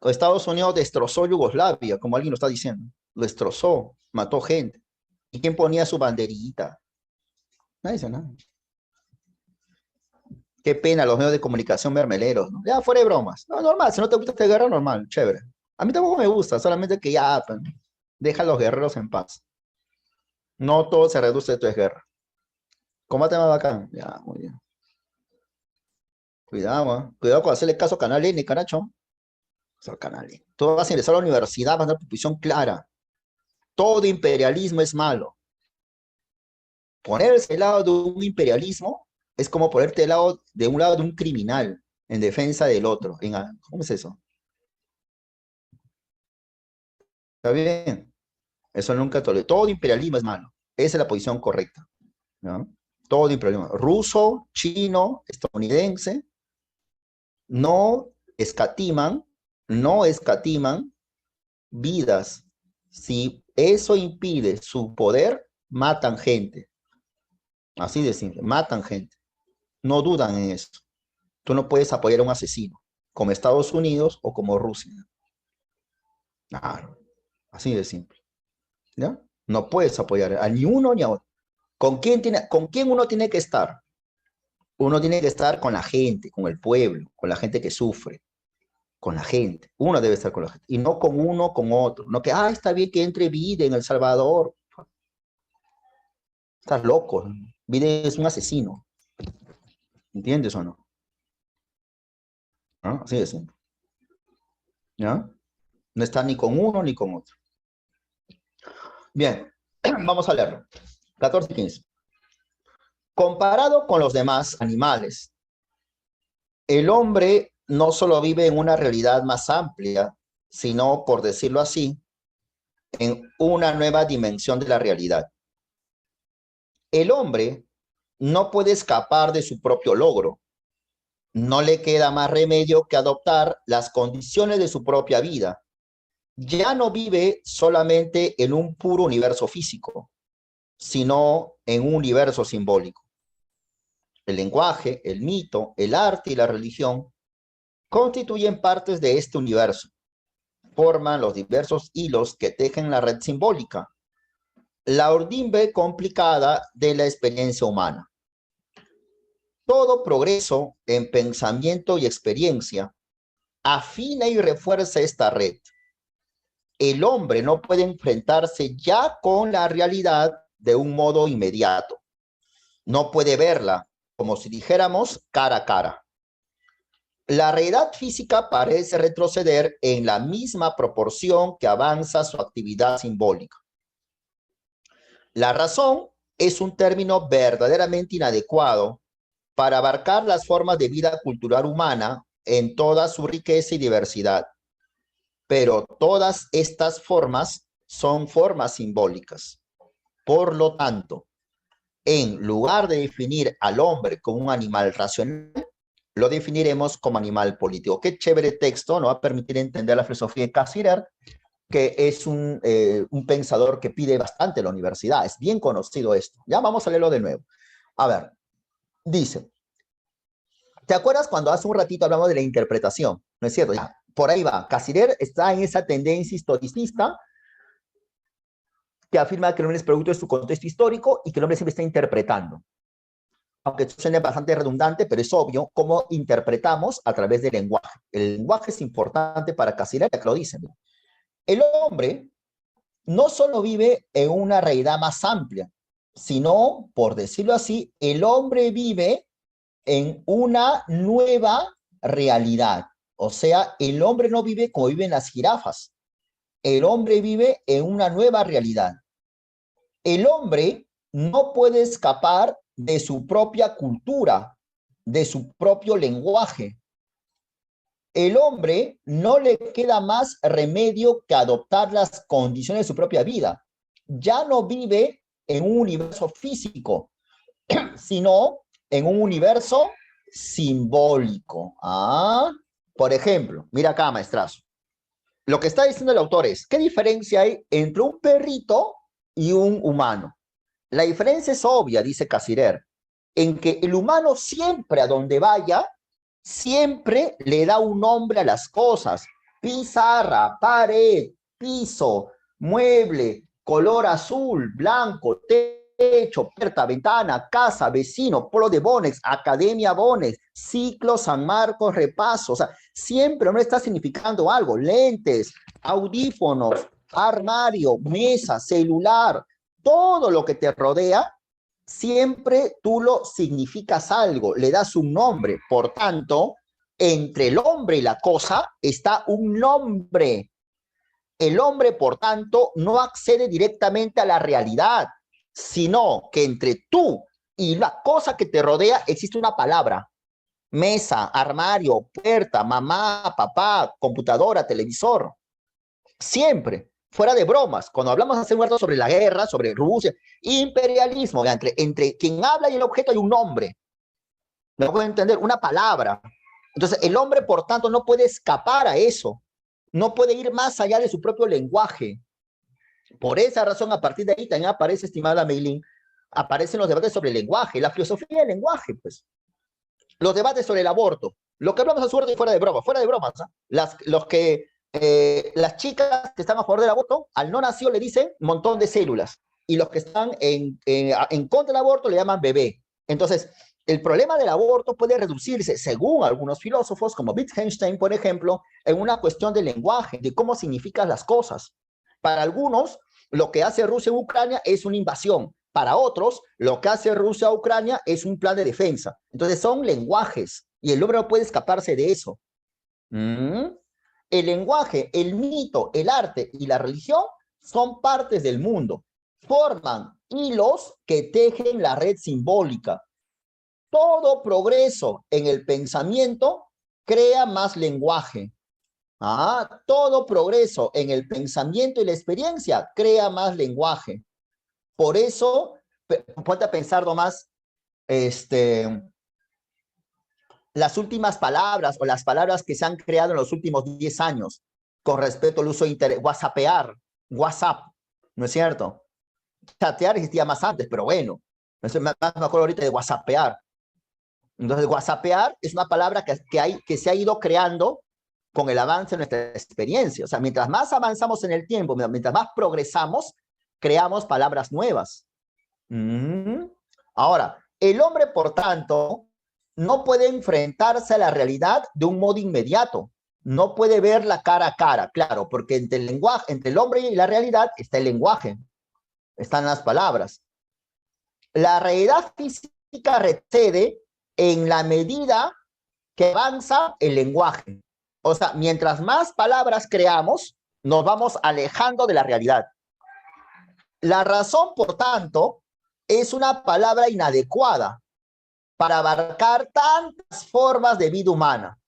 Estados Unidos destrozó Yugoslavia, como alguien lo está diciendo. Lo destrozó, mató gente. ¿Y quién ponía su banderita? Nadie dice nada. Qué pena los medios de comunicación mermeleros, ¿no? Ya, fuera de bromas. No, normal, si no te gusta esta guerra, normal, chévere. A mí tampoco me gusta, solamente que ya, pues, deja a los guerreros en paz. No todo se reduce a esto es guerra. Combate más bacán. Ya, muy bien. Cuidado, ¿eh? Cuidado con hacerle caso a Canal N, caracho. O sea, Canal N. Tú vas a ingresar a la universidad, vas a dar tu posición clara. Todo imperialismo es malo. Ponerse al lado de un imperialismo es como ponerte al lado de un criminal en defensa del otro. ¿Cómo es eso? ¿Está bien? Eso nunca tolero. Todo imperialismo es malo. Esa es la posición correcta, ¿no? Todo imperialismo. Ruso, chino, estadounidense, no escatiman, no escatiman vidas. Si eso impide su poder, matan gente. Así de simple, matan gente. No dudan en eso. Tú no puedes apoyar a un asesino, como Estados Unidos o como Rusia. Claro, así de simple. ¿Ya? No puedes apoyar a ni uno ni a otro. ¿Con quién uno tiene que estar? Uno tiene que estar con la gente, con el pueblo, con la gente que sufre, con la gente. Uno debe estar con la gente. Y no con uno, con otro. No que, está bien que entre Biden en El Salvador. Estás loco. Biden es un asesino. ¿Entiendes o no? ¿No? Así de simple. ¿Ya? No está ni con uno ni con otro. Bien, vamos a leerlo. 14 y 15. Comparado con los demás animales, el hombre no solo vive en una realidad más amplia, sino, por decirlo así, en una nueva dimensión de la realidad. El hombre no puede escapar de su propio logro. No le queda más remedio que adoptar las condiciones de su propia vida. Ya no vive solamente en un puro universo físico, sino en un universo simbólico. El lenguaje, el mito, el arte y la religión constituyen partes de este universo. Forman los diversos hilos que tejen la red simbólica, la urdimbre complicada de la experiencia humana. Todo progreso en pensamiento y experiencia afina y refuerza esta red. El hombre no puede enfrentarse ya con la realidad de un modo inmediato. No puede verla, como si dijéramos, cara a cara. La realidad física parece retroceder en la misma proporción que avanza su actividad simbólica. La razón es un término verdaderamente inadecuado para abarcar las formas de vida cultural humana en toda su riqueza y diversidad. Pero todas estas formas son formas simbólicas. Por lo tanto, en lugar de definir al hombre como un animal racional, lo definiremos como animal político. Qué chévere texto, nos va a permitir entender la filosofía de Cassirer, que es un pensador que pide bastante la universidad. Es bien conocido esto. Ya vamos a leerlo de nuevo. A ver, dice, ¿te acuerdas cuando hace un ratito hablamos de la interpretación? ¿No es cierto? Ya, por ahí va. Cassirer está en esa tendencia historicista que afirma que el hombre es producto de su contexto histórico y que el hombre siempre está interpretando. Aunque esto suene bastante redundante, pero es obvio cómo interpretamos a través del lenguaje. El lenguaje es importante para Cassirer, ya que lo dicen. El hombre no solo vive en una realidad más amplia, sino, por decirlo así, el hombre vive en una nueva realidad. O sea, el hombre no vive como viven las jirafas. El hombre vive en una nueva realidad. El hombre no puede escapar de su propia cultura, de su propio lenguaje. El hombre no le queda más remedio que adoptar las condiciones de su propia vida. Ya no vive en un universo físico, sino en un universo simbólico. ¿Ah? Por ejemplo, mira acá, maestrazo. Lo que está diciendo el autor es, ¿qué diferencia hay entre un perrito y un humano? La diferencia es obvia, dice Casirer, en que el humano siempre a donde vaya, siempre le da un nombre a las cosas. Pizarra, pared, piso, mueble, color azul, blanco, techo, puerta, ventana, casa, vecino, polo de Bonex, Academia Bonex, ciclo San Marcos, repaso. O sea, siempre no está significando algo. Lentes, audífonos, armario, mesa, celular, todo lo que te rodea, siempre tú lo significas algo, le das un nombre. Por tanto, entre el hombre y la cosa está un nombre. El hombre, por tanto, no accede directamente a la realidad, sino que entre tú y la cosa que te rodea existe una palabra. Mesa, armario, puerta, mamá, papá, computadora, televisor. Siempre, fuera de bromas, cuando hablamos hace un rato sobre la guerra, sobre Rusia, imperialismo, entre quien habla y el objeto hay un nombre, ¿me puedo entender? Una palabra. Entonces, el hombre, por tanto, no puede escapar a eso, no puede ir más allá de su propio lenguaje. Por esa razón, a partir de ahí también aparece, estimada Meilín, aparecen los debates sobre el lenguaje, la filosofía del lenguaje, pues. Los debates sobre el aborto, lo que hablamos a su y fuera de bromas, ¿eh? Las chicas que están a favor del aborto, al no nacido le dicen montón de células, y los que están en contra del aborto le llaman bebé. Entonces, el problema del aborto puede reducirse, según algunos filósofos, como Wittgenstein, por ejemplo, en una cuestión de lenguaje, de cómo significan las cosas. Para algunos, lo que hace Rusia en Ucrania es una invasión. Para otros, lo que hace Rusia a Ucrania es un plan de defensa. Entonces son lenguajes y el hombre no puede escaparse de eso. El lenguaje, el mito, el arte y la religión son partes del mundo. Forman hilos que tejen la red simbólica. Todo progreso en el pensamiento crea más lenguaje. Todo progreso en el pensamiento y la experiencia crea más lenguaje. Por eso, ponte a pensar nomás, las últimas palabras o las palabras que se han creado en los últimos 10 años con respecto al uso de whatsappear, WhatsApp, ¿no es cierto? Chatear existía más antes, pero bueno, me acuerdo ahorita de whatsappear. Entonces, whatsappear es una palabra que se ha ido creando con el avance de nuestra experiencia. O sea, mientras más avanzamos en el tiempo, mientras más progresamos, creamos palabras nuevas. Ahora, el hombre, por tanto, no puede enfrentarse a la realidad de un modo inmediato. No puede verla cara a cara, claro, porque entre el lenguaje, entre el hombre y la realidad está el lenguaje, están las palabras. La realidad física recede en la medida que avanza el lenguaje. O sea, mientras más palabras creamos, nos vamos alejando de la realidad. La razón, por tanto, es una palabra inadecuada para abarcar tantas formas de vida humana.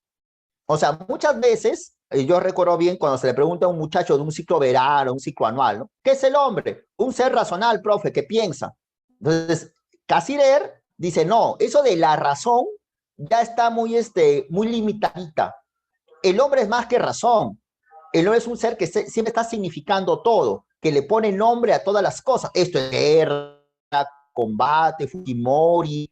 O sea, muchas veces, yo recuerdo bien cuando se le pregunta a un muchacho de un ciclo verano, un ciclo anual, ¿no? ¿Qué es el hombre? Un ser racional, profe, que piensa. Entonces, Casirer dice, no, eso de la razón ya está muy limitadita. El hombre es más que razón. El hombre es un ser que siempre está significando todo, que le pone nombre a todas las cosas. Esto es guerra, combate, Fujimori,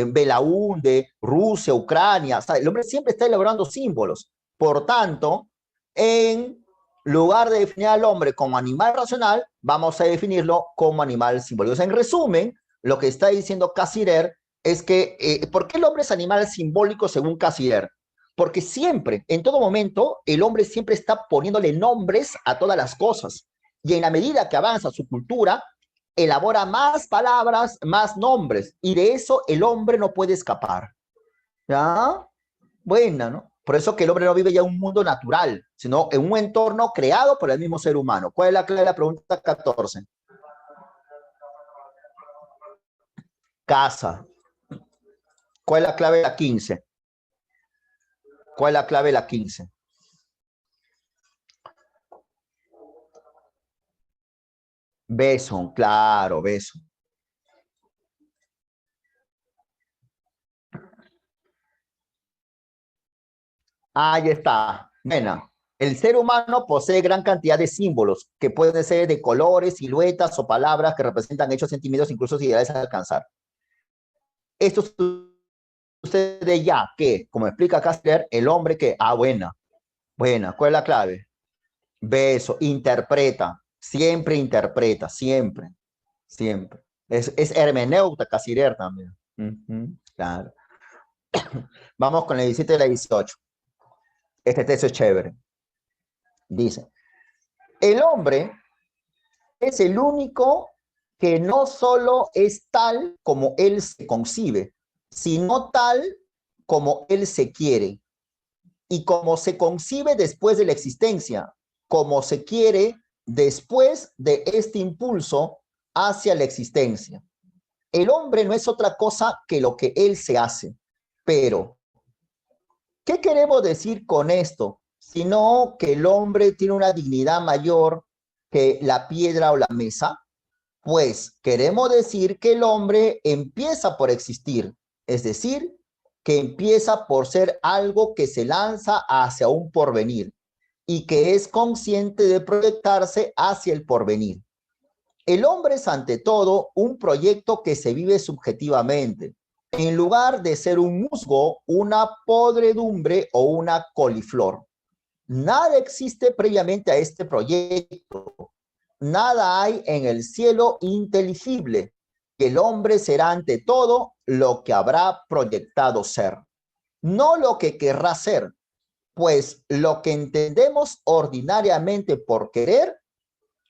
Belaunde, Rusia, Ucrania. O sea, el hombre siempre está elaborando símbolos. Por tanto, en lugar de definir al hombre como animal racional, vamos a definirlo como animal simbólico. O sea, en resumen, lo que está diciendo Casirer es que, ¿por qué el hombre es animal simbólico según Casirer? Porque siempre, en todo momento, el hombre siempre está poniéndole nombres a todas las cosas. Y en la medida que avanza su cultura, elabora más palabras, más nombres. Y de eso el hombre no puede escapar. ¿Ya? Buena, ¿no? Por eso que el hombre no vive ya en un mundo natural, sino en un entorno creado por el mismo ser humano. ¿Cuál es la clave de la pregunta 14? Casa. ¿Cuál es la clave de la 15? ¿Cuál es la clave de la 15? Beso, claro, beso. Ahí está. Bueno, el ser humano posee gran cantidad de símbolos que pueden ser de colores, siluetas o palabras que representan hechos, sentimientos, incluso ideales a alcanzar. Esto sucede ya que, como explica Kastler, el hombre que, buena, ¿cuál es la clave? Ve eso, interpreta, siempre. Es hermeneuta, Cassirer también. Claro. Vamos con el 17 y la 18. Este texto es chévere. Dice, el hombre es el único que no solo es tal como él se concibe, sino tal como él se quiere. Y como se concibe después de la existencia, como se quiere después de este impulso hacia la existencia. El hombre no es otra cosa que lo que él se hace. Pero, ¿qué queremos decir con esto? Sino que el hombre tiene una dignidad mayor que la piedra o la mesa. Pues queremos decir que el hombre empieza por existir, es decir, que empieza por ser algo que se lanza hacia un porvenir y que es consciente de proyectarse hacia el porvenir. El hombre es ante todo un proyecto que se vive subjetivamente, en lugar de ser un musgo, una podredumbre o una coliflor. Nada existe previamente a este proyecto. Nada hay en el cielo inteligible. El hombre será ante todo lo que habrá proyectado ser, no lo que querrá ser, pues lo que entendemos ordinariamente por querer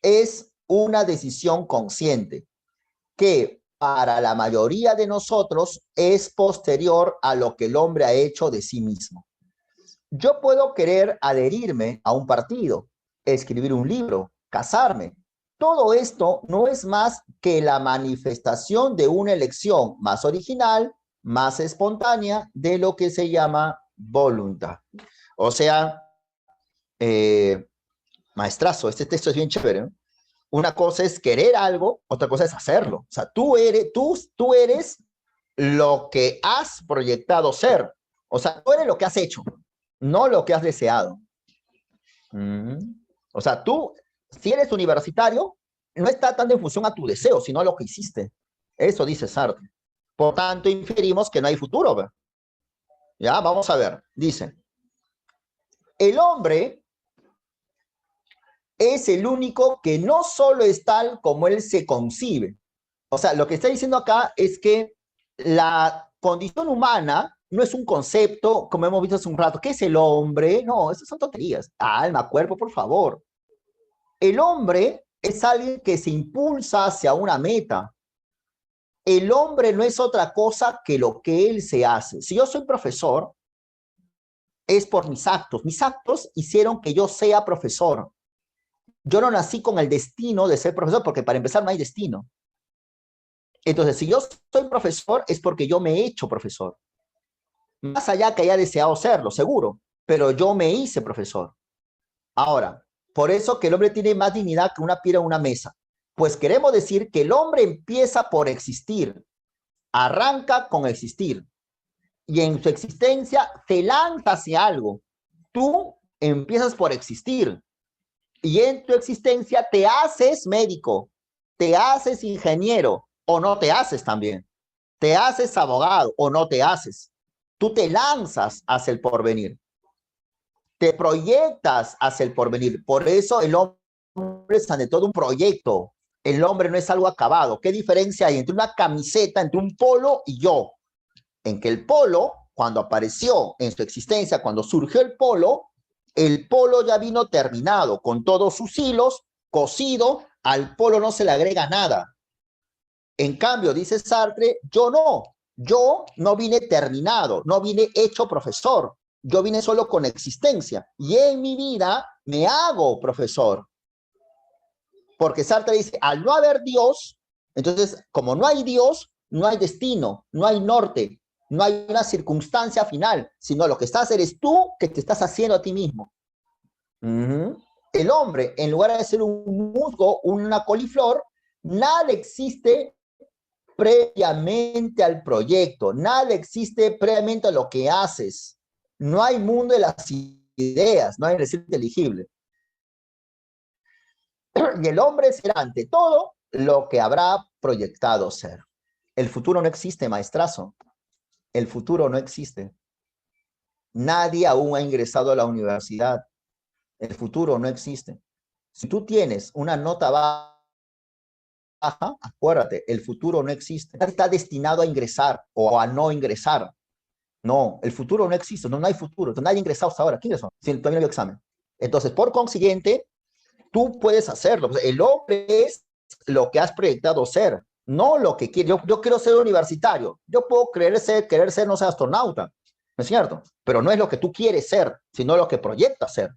es una decisión consciente, que para la mayoría de nosotros es posterior a lo que el hombre ha hecho de sí mismo. Yo puedo querer adherirme a un partido, escribir un libro, casarme. Todo esto no es más que la manifestación de una elección más original, más espontánea de lo que se llama voluntad. O sea, maestrazo, este texto es bien chévere, ¿no? Una cosa es querer algo, otra cosa es hacerlo. O sea, tú eres lo que has proyectado ser. O sea, tú eres lo que has hecho, no lo que has deseado. O sea, tú, si eres universitario, no está tan en función a tu deseo, sino a lo que hiciste. Eso dice Sartre. Por tanto, inferimos que no hay futuro, ¿verdad? Ya, vamos a ver. Dice, el hombre es el único que no solo es tal como él se concibe. O sea, lo que está diciendo acá es que la condición humana no es un concepto, como hemos visto hace un rato. ¿Qué es el hombre? No, esas son tonterías. Alma, cuerpo, por favor. El hombre es alguien que se impulsa hacia una meta. El hombre no es otra cosa que lo que él se hace. Si yo soy profesor, es por mis actos. Mis actos hicieron que yo sea profesor. Yo no nací con el destino de ser profesor, porque para empezar no hay destino. Entonces, si yo soy profesor, es porque yo me he hecho profesor. Más allá que haya deseado serlo, seguro, pero yo me hice profesor. Ahora, por eso que el hombre tiene más dignidad que una piedra o una mesa. Pues queremos decir que el hombre empieza por existir, arranca con existir, y en su existencia se lanza hacia algo. Tú empiezas por existir, y en tu existencia te haces médico, te haces ingeniero, o no te haces también. Te haces abogado, o no te haces. Tú te lanzas hacia el porvenir. Te proyectas hacia el porvenir. Por eso el hombre es ante todo un proyecto. El hombre no es algo acabado. ¿Qué diferencia hay entre una camiseta, entre un polo y yo? En que el polo, cuando apareció en su existencia, cuando surgió el polo ya vino terminado, con todos sus hilos, cosido, al polo no se le agrega nada. En cambio, dice Sartre, yo no vine terminado, no vine hecho profesor, yo vine solo con existencia, y en mi vida me hago profesor. Porque Sartre dice, al no haber Dios, entonces, como no hay Dios, no hay destino, no hay norte, no hay una circunstancia final, sino lo que estás eres tú que te estás haciendo a ti mismo. El hombre, en lugar de ser un musgo, una coliflor, nada existe previamente al proyecto, nada existe previamente a lo que haces. No hay mundo de las ideas, no hay decir inteligible. Y el hombre será ante todo lo que habrá proyectado ser. El futuro no existe, maestrazo. El futuro no existe. Nadie aún ha ingresado a la universidad. El futuro no existe. Si tú tienes una nota baja, acuérdate, el futuro no existe. Está destinado a ingresar o a no ingresar. No, el futuro no existe, no hay futuro. Entonces, nadie ha ingresado hasta ahora. ¿Quiénes son? Si todavía no hay examen. Entonces, por consiguiente, tú puedes hacerlo. El hombre es lo que has proyectado ser, no lo que quiere. Yo quiero ser universitario. Yo puedo querer ser, no sé, astronauta. ¿No es cierto? Pero no es lo que tú quieres ser, sino lo que proyectas ser.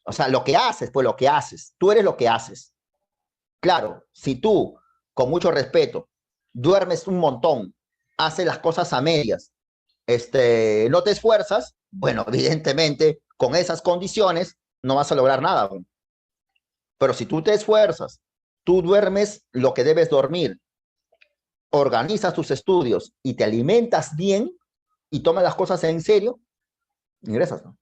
O sea, lo que haces, pues lo que haces. Tú eres lo que haces. Claro, si tú, con mucho respeto, duermes un montón, haces las cosas a medias, no te esfuerzas, bueno, evidentemente, con esas condiciones no vas a lograr nada. Pero si tú te esfuerzas, tú duermes lo que debes dormir, organizas tus estudios y te alimentas bien y tomas las cosas en serio, ingresas, ¿no?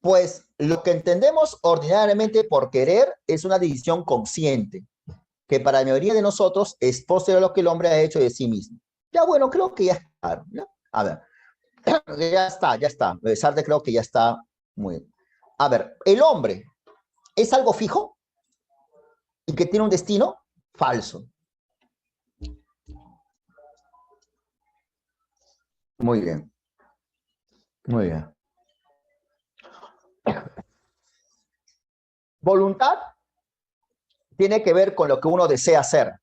Pues lo que entendemos ordinariamente por querer es una decisión consciente, que para la mayoría de nosotros es posterior a lo que el hombre ha hecho de sí mismo. Ya bueno, creo que ya está claro, ¿no? A ver, ya está. Sartre creo que ya está muy bien. A ver, el hombre es algo fijo y que tiene un destino falso. Muy bien. Muy bien. Voluntad tiene que ver con lo que uno desea hacer.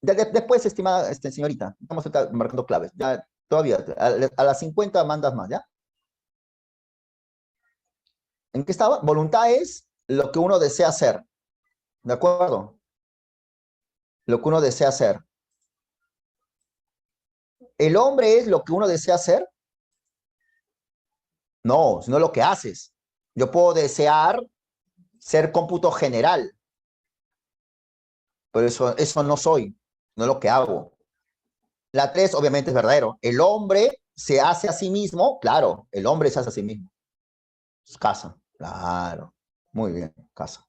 Después, estimada señorita, estamos marcando claves. Ya, todavía, a las 50 mandas más, ¿ya? ¿En qué estaba? Voluntad es lo que uno desea hacer. ¿De acuerdo? Lo que uno desea hacer. ¿El hombre es lo que uno desea hacer? No, sino lo que haces. Yo puedo desear ser cómputo general, pero eso no soy, no es lo que hago. La 3 obviamente es verdadero. El hombre se hace a sí mismo, claro, el hombre se hace a sí mismo. Es casa, claro. Muy bien, casa.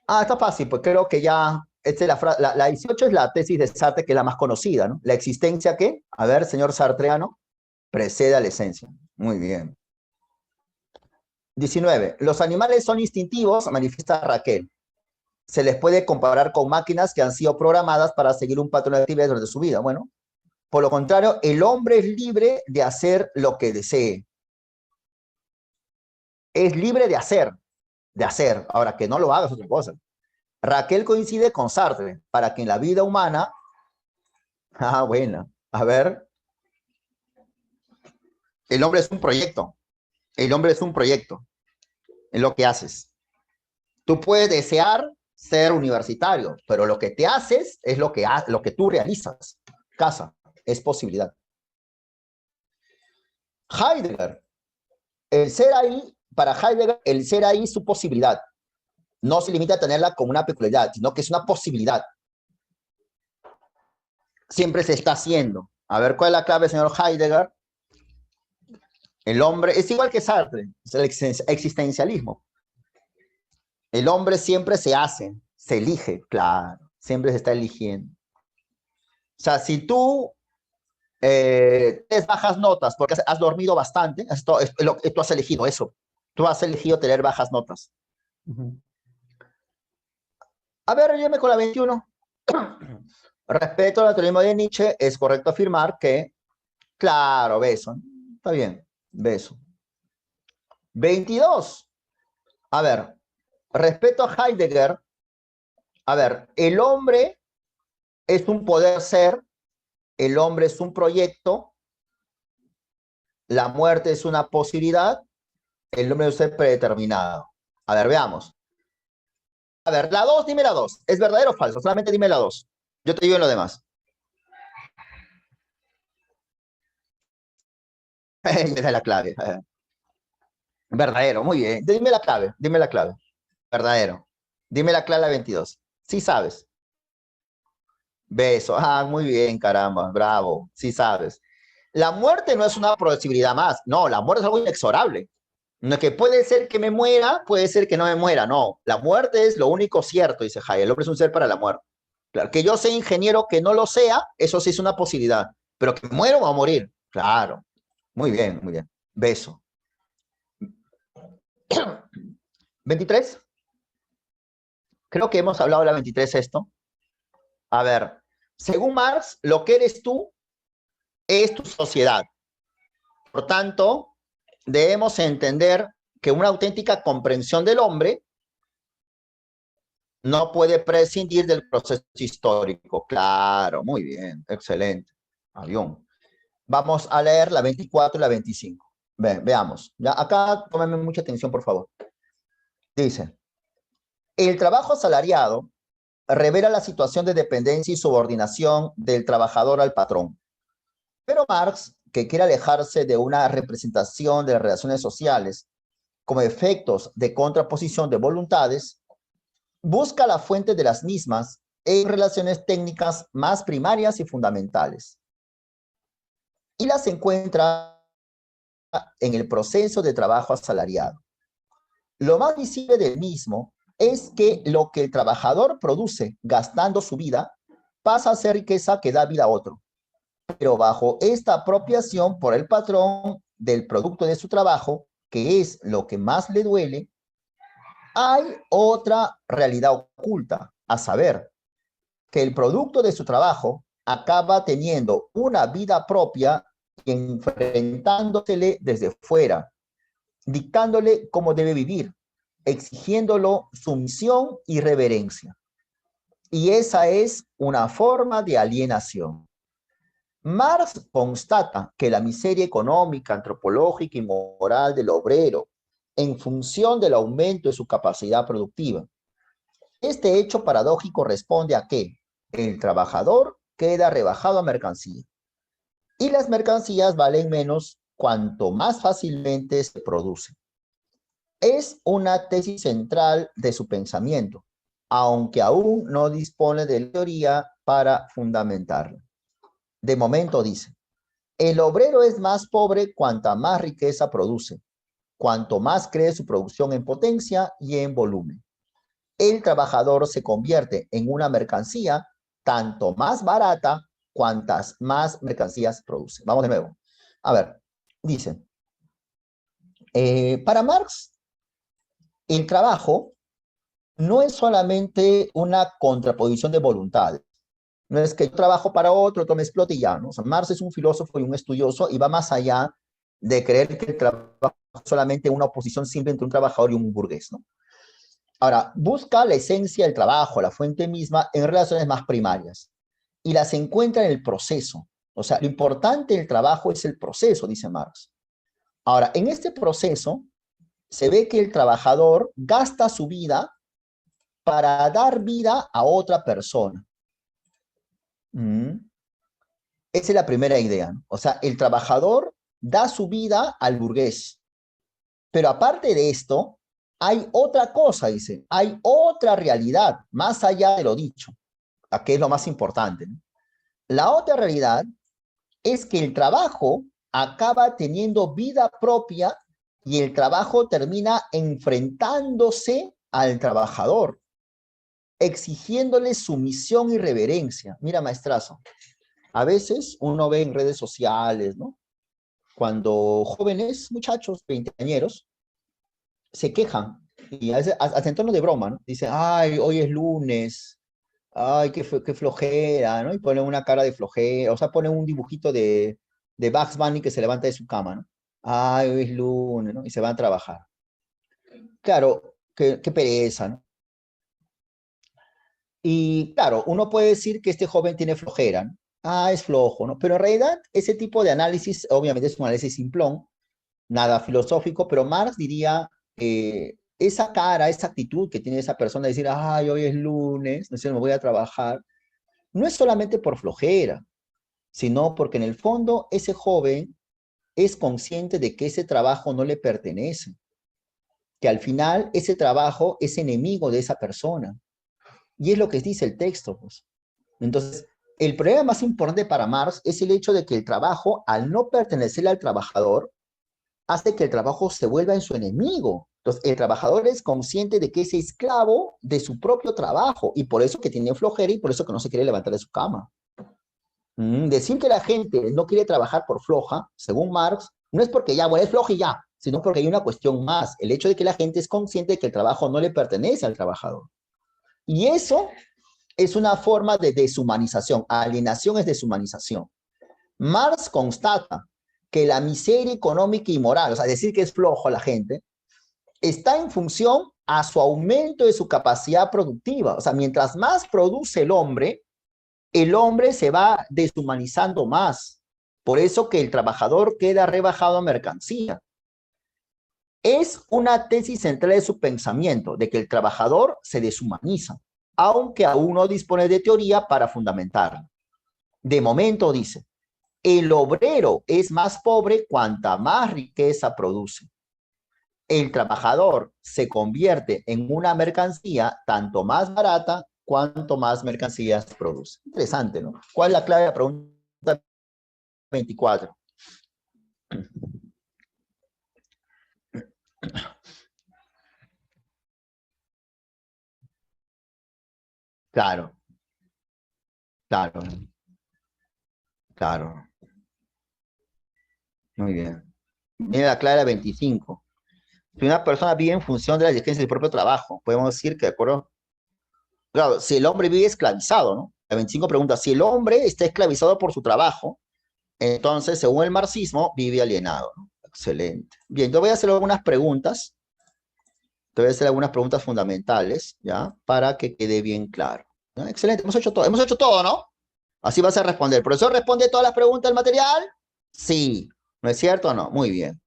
Está fácil, pues creo que ya, la 18 es la tesis de Sartre, que es la más conocida, ¿no? La existencia que, a ver, señor sartreano, precede a la esencia. Muy bien. 19. Los animales son instintivos, manifiesta Raquel. Se les puede comparar con máquinas que han sido programadas para seguir un patrón de actividades durante su vida. Bueno, por lo contrario, el hombre es libre de hacer lo que desee. Es libre de hacer. Ahora, que no lo hagas es otra cosa. Raquel coincide con Sartre, para que en la vida humana, bueno, a ver, el hombre es un proyecto. El hombre es un proyecto. Es lo que haces. Tú puedes desear ser universitario, pero lo que te haces es lo que tú realizas. Casa, es posibilidad. Heidegger, el ser ahí, para Heidegger, el ser ahí es su posibilidad. No se limita a tenerla como una peculiaridad, sino que es una posibilidad. Siempre se está haciendo. A ver, ¿cuál es la clave, señor Heidegger? El hombre es igual que Sartre, es el existencialismo. El hombre siempre se hace, se elige, claro, siempre se está eligiendo. O sea, si tú tienes bajas notas porque has dormido bastante, tú has elegido eso. Tú has elegido tener bajas notas. A ver, ayúdame con la 21. Respecto al naturalismo de Nietzsche, es correcto afirmar que, claro, beso. Está bien, beso. 22. A ver, respecto a Heidegger, a ver, el hombre es un poder ser, el hombre es un proyecto, la muerte es una posibilidad, el hombre es un ser predeterminado. A ver, veamos. A ver, la 2, dime la 2. ¿Es verdadero o falso? Solamente dime la 2. Yo te digo en lo demás. Me da la clave. Verdadero, muy bien. Dime la clave, dime la clave. Verdadero. Dime la clave 22. Sí sabes. Beso. Ah, muy bien, caramba, bravo. Sí sabes. La muerte no es una posibilidad más. No, la muerte es algo inexorable. No es que puede ser que me muera, puede ser que no me muera. No, la muerte es lo único cierto, dice Hayek. El hombre es un ser para la muerte. Claro, que yo sea ingeniero, que no lo sea, eso sí es una posibilidad. Pero que muero o a morir. Claro. Muy bien, muy bien. Beso. 23. Creo que hemos hablado de la 23 esto. A ver, según Marx, lo que eres tú es tu sociedad. Por tanto, debemos entender que una auténtica comprensión del hombre no puede prescindir del proceso histórico. Claro, muy bien, excelente. Avión. Vamos a leer la 24 y la 25. Veamos. Ya, acá tómenme mucha atención, por favor. Dice, el trabajo asalariado revela la situación de dependencia y subordinación del trabajador al patrón. Pero Marx, que quiere alejarse de una representación de las relaciones sociales como efectos de contraposición de voluntades, busca la fuente de las mismas en relaciones técnicas más primarias y fundamentales. Y las encuentra en el proceso de trabajo asalariado. Lo más visible del mismo es que lo que el trabajador produce gastando su vida pasa a ser riqueza que da vida a otro. Pero bajo esta apropiación por el patrón del producto de su trabajo, que es lo que más le duele, hay otra realidad oculta, a saber, que el producto de su trabajo acaba teniendo una vida propia y enfrentándosele desde fuera, dictándole cómo debe vivir, exigiéndolo sumisión y reverencia. Y esa es una forma de alienación. Marx constata que la miseria económica, antropológica y moral del obrero, en función del aumento de su capacidad productiva. Este hecho paradójico responde a que el trabajador queda rebajado a mercancía y las mercancías valen menos cuanto más fácilmente se producen. Es una tesis central de su pensamiento, aunque aún no dispone de teoría para fundamentarla. De momento dice, el obrero es más pobre cuanta más riqueza produce, cuanto más crece su producción en potencia y en volumen. El trabajador se convierte en una mercancía tanto más barata cuantas más mercancías produce. Vamos de nuevo. A ver, dice, para Marx, el trabajo no es solamente una contraposición de voluntades. No es que yo trabajo para otro, otro me explote y ya, ¿no? O sea, Marx es un filósofo y un estudioso y va más allá de creer que el trabajo es solamente una oposición simple entre un trabajador y un burgués, ¿no? Ahora, busca la esencia del trabajo, la fuente misma, en relaciones más primarias y las encuentra en el proceso. O sea, lo importante del trabajo es el proceso, dice Marx. Ahora, en este proceso se ve que el trabajador gasta su vida para dar vida a otra persona. Esa es la primera idea, ¿no? O sea, el trabajador da su vida al burgués. Pero aparte de esto, hay otra cosa, dice, hay otra realidad, más allá de lo dicho, que es lo más importante, ¿no? La otra realidad es que el trabajo acaba teniendo vida propia y el trabajo termina enfrentándose al trabajador, exigiéndole sumisión y reverencia. Mira, maestrazo, a veces uno ve en redes sociales, ¿no? Cuando jóvenes, muchachos, veinteañeros, se quejan y a veces hasta en tono de broma, ¿no? Dicen, ay, hoy es lunes, ay, qué flojera, ¿no? Y ponen una cara de flojera, o sea, ponen un dibujito de Bugs Bunny que se levanta de su cama, ¿no? Ay, hoy es lunes, ¿no? Y se van a trabajar. Claro, qué pereza, ¿no? Y claro, uno puede decir que este joven tiene flojera, ¿no? Ah, es flojo, ¿no? Pero en realidad ese tipo de análisis, obviamente es un análisis simplón, nada filosófico, pero Marx diría, esa cara, esa actitud que tiene esa persona de decir, ay, hoy es lunes, no sé, me voy a trabajar, no es solamente por flojera, sino porque en el fondo ese joven es consciente de que ese trabajo no le pertenece, que al final ese trabajo es enemigo de esa persona. Y es lo que dice el texto, pues. Entonces, el problema más importante para Marx es el hecho de que el trabajo, al no pertenecerle al trabajador, hace que el trabajo se vuelva en su enemigo. Entonces, el trabajador es consciente de que es esclavo de su propio trabajo y por eso que tiene flojera y por eso que no se quiere levantar de su cama. Decir que la gente no quiere trabajar por floja, según Marx, no es porque ya, bueno, es floja y ya, sino porque hay una cuestión más, el hecho de que la gente es consciente de que el trabajo no le pertenece al trabajador. Y eso es una forma de deshumanización. Alienación es deshumanización. Marx constata que la miseria económica y moral, o sea, decir que es flojo a la gente, está en función a su aumento de su capacidad productiva. O sea, mientras más produce el hombre se va deshumanizando más. Por eso que el trabajador queda rebajado a mercancía. Es una tesis central de su pensamiento, de que el trabajador se deshumaniza, aunque aún no dispone de teoría para fundamentarlo. De momento dice, el obrero es más pobre cuanta más riqueza produce. El trabajador se convierte en una mercancía tanto más barata cuanto más mercancías produce. Interesante, ¿no? ¿Cuál es la clave de la pregunta 24? Claro, claro, claro. Muy bien. Viene la clave de la 25. Si una persona vive en función de la exigencia de su propio trabajo, podemos decir que, de acuerdo, claro, si el hombre vive esclavizado, ¿no? La 25 pregunta, si el hombre está esclavizado por su trabajo, entonces, según el marxismo, vive alienado, ¿no? Excelente. Bien, yo voy a hacer algunas preguntas. Te voy a hacer algunas preguntas fundamentales, ¿ya? Para que quede bien claro. ¿Ya? Excelente, hemos hecho todo, ¿no? Así vas a responder. ¿El profesor responde todas las preguntas del material? Sí. ¿No es cierto o no? Muy bien.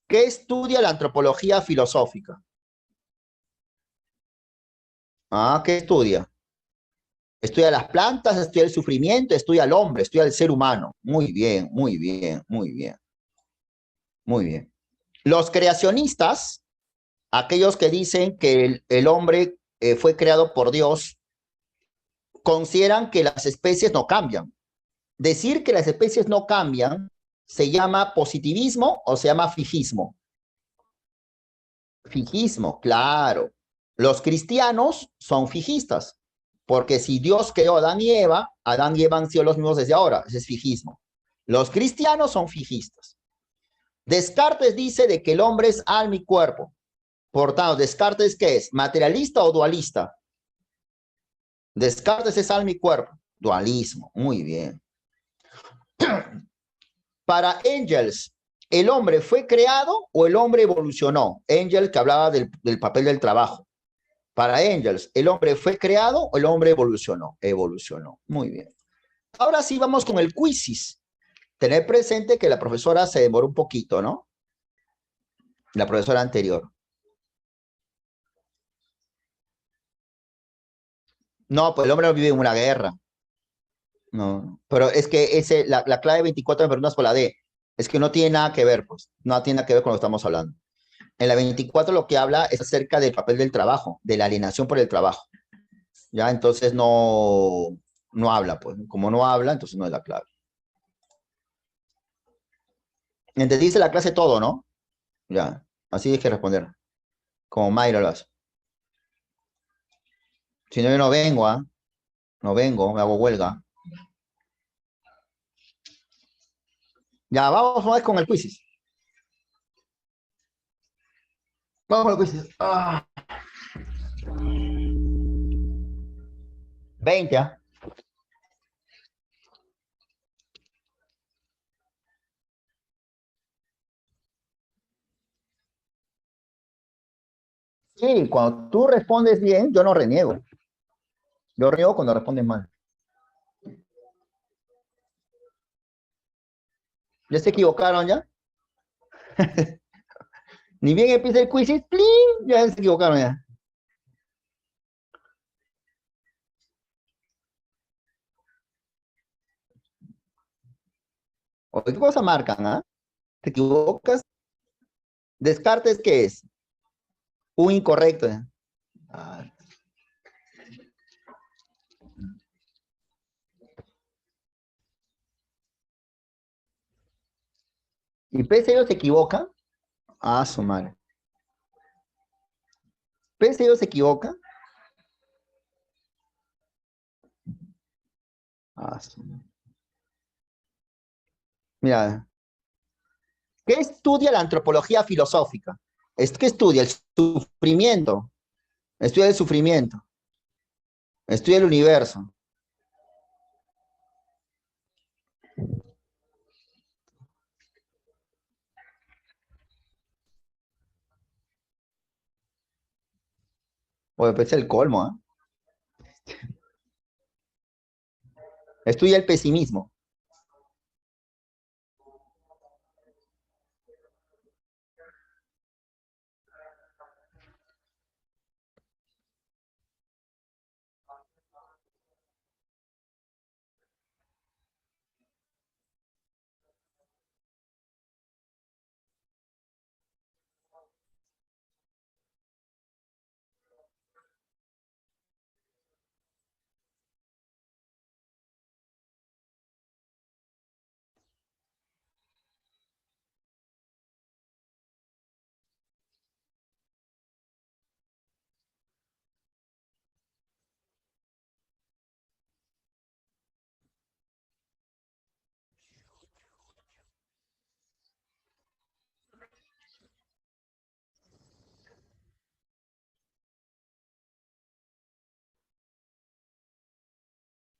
¿Qué estudia la antropología filosófica? ¿Qué estudia? Estudia las plantas, estudia el sufrimiento, estudia al hombre, estudia al ser humano. Muy bien, muy bien, muy bien. Muy bien. Los creacionistas, aquellos que dicen que el hombre fue creado por Dios, consideran que las especies no cambian. Decir que las especies no cambian se llama positivismo o se llama fijismo. Fijismo, claro. Los cristianos son fijistas, porque si Dios creó a Adán y Eva han sido los mismos desde ahora. Ese es fijismo. Los cristianos son fijistas. Descartes dice de que el hombre es alma y cuerpo. Por tanto, Descartes, ¿qué es? ¿Materialista o dualista? Descartes es alma y cuerpo. Dualismo, muy bien. Para Engels, ¿el hombre fue creado o el hombre evolucionó? Engels, que hablaba del papel del trabajo. Para Engels, ¿el hombre fue creado o el hombre evolucionó? Evolucionó. Muy bien. Ahora sí vamos con el quizzes. Tener presente que la profesora se demoró un poquito, ¿no? La profesora anterior. No, pues el hombre no vive en una guerra. No, pero es que la clave 24 me preguntas por la D. Es que no tiene nada que ver, pues. No tiene nada que ver con lo que estamos hablando. En la 24 lo que habla es acerca del papel del trabajo, de la alienación por el trabajo. Ya, entonces no habla, pues. Como no habla, entonces no es la clave. Entendiste la clase todo, ¿no? Ya, así hay que responder. Como Mayra lo hace. Si no, yo no vengo, ¿ah? No vengo, me hago huelga. Ya, vamos con el quiz. Vamos con el quiz. 20, ¿ah? Sí, cuando tú respondes bien, yo no reniego. Yo reniego cuando respondes mal. ¿Ya se equivocaron ya? Ni bien empieza el quiz, ¡plin! Ya se equivocaron ya. ¿O qué cosa marcan, ah? ¿Te equivocas? Descartes, ¿qué es? Un incorrecto. Ah. Y pese a ello se equivoca. Ah, su madre. Pese a ello se equivoca. Ah, su madre. Mira, ¿qué estudia la antropología filosófica? ¿Qué estudia? El sufrimiento. Estudia el sufrimiento. Estudia el universo. Oye, pues es el colmo, ¿ah? Estudia el pesimismo.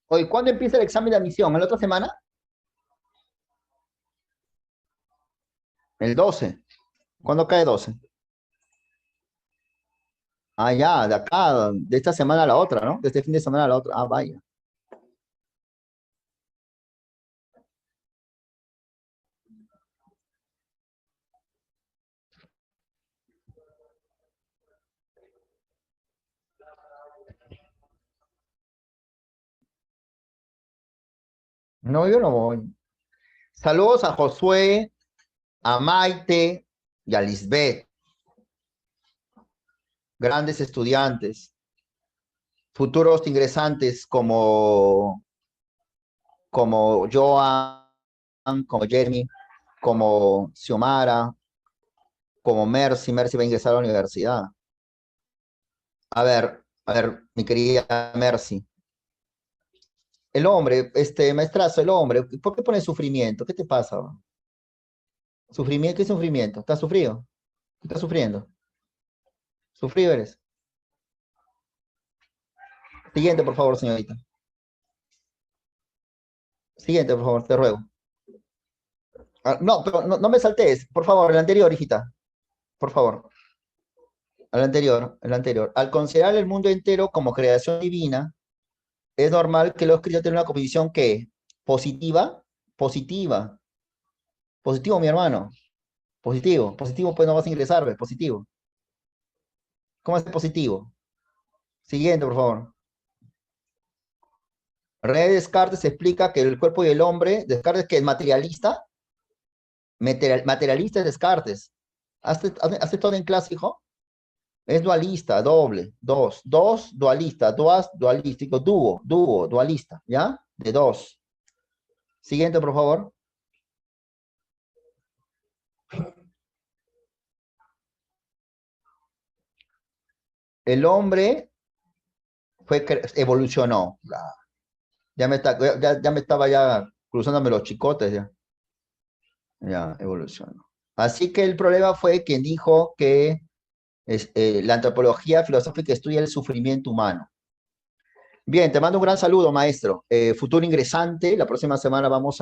Oye, ¿cuándo empieza el examen de admisión? ¿La otra semana? El 12. ¿Cuándo cae 12? Ah, ya, de acá, de esta semana a la otra, ¿no? De este fin de semana a la otra. Ah, vaya. No, yo no voy. Saludos a Josué, a Maite y a Lisbeth, grandes estudiantes, futuros ingresantes como Joan, como Jeremy, como Xiomara, como Mercy. Mercy va a ingresar a la universidad. A ver, mi querida Mercy. El hombre, maestrazo, el hombre, ¿por qué pone sufrimiento? ¿Qué te pasa? ¿Sufrimiento? ¿Qué sufrimiento? ¿Estás sufrido? ¿Estás sufriendo? ¿Sufrido eres? Siguiente, por favor, señorita. Siguiente, por favor, te ruego. Ah, no, pero no me saltes, por favor, el anterior, hijita. Por favor. El anterior, el anterior. Al considerar el mundo entero como creación divina, es normal que los cristianos tengan una composición que positiva, positiva, positivo, mi hermano. Positivo, positivo, pues no vas a ingresar, ¿ves? Positivo. ¿Cómo es positivo? Siguiente, por favor. René Descartes explica que el cuerpo y el hombre, Descartes que es materialista, materialista es Descartes. ¿Has estado en clase, hijo? Es dualista, doble, dos, dualista, dualístico, dúo, dualista, ¿ya? De dos. Siguiente, por favor. El hombre evolucionó. Ya me estaba ya cruzándome los chicotes, ya. Ya, evolucionó. Así que el problema fue quien dijo que la antropología filosófica estudia el sufrimiento humano. Bien, te mando un gran saludo, maestro. Futuro ingresante, la próxima semana vamos al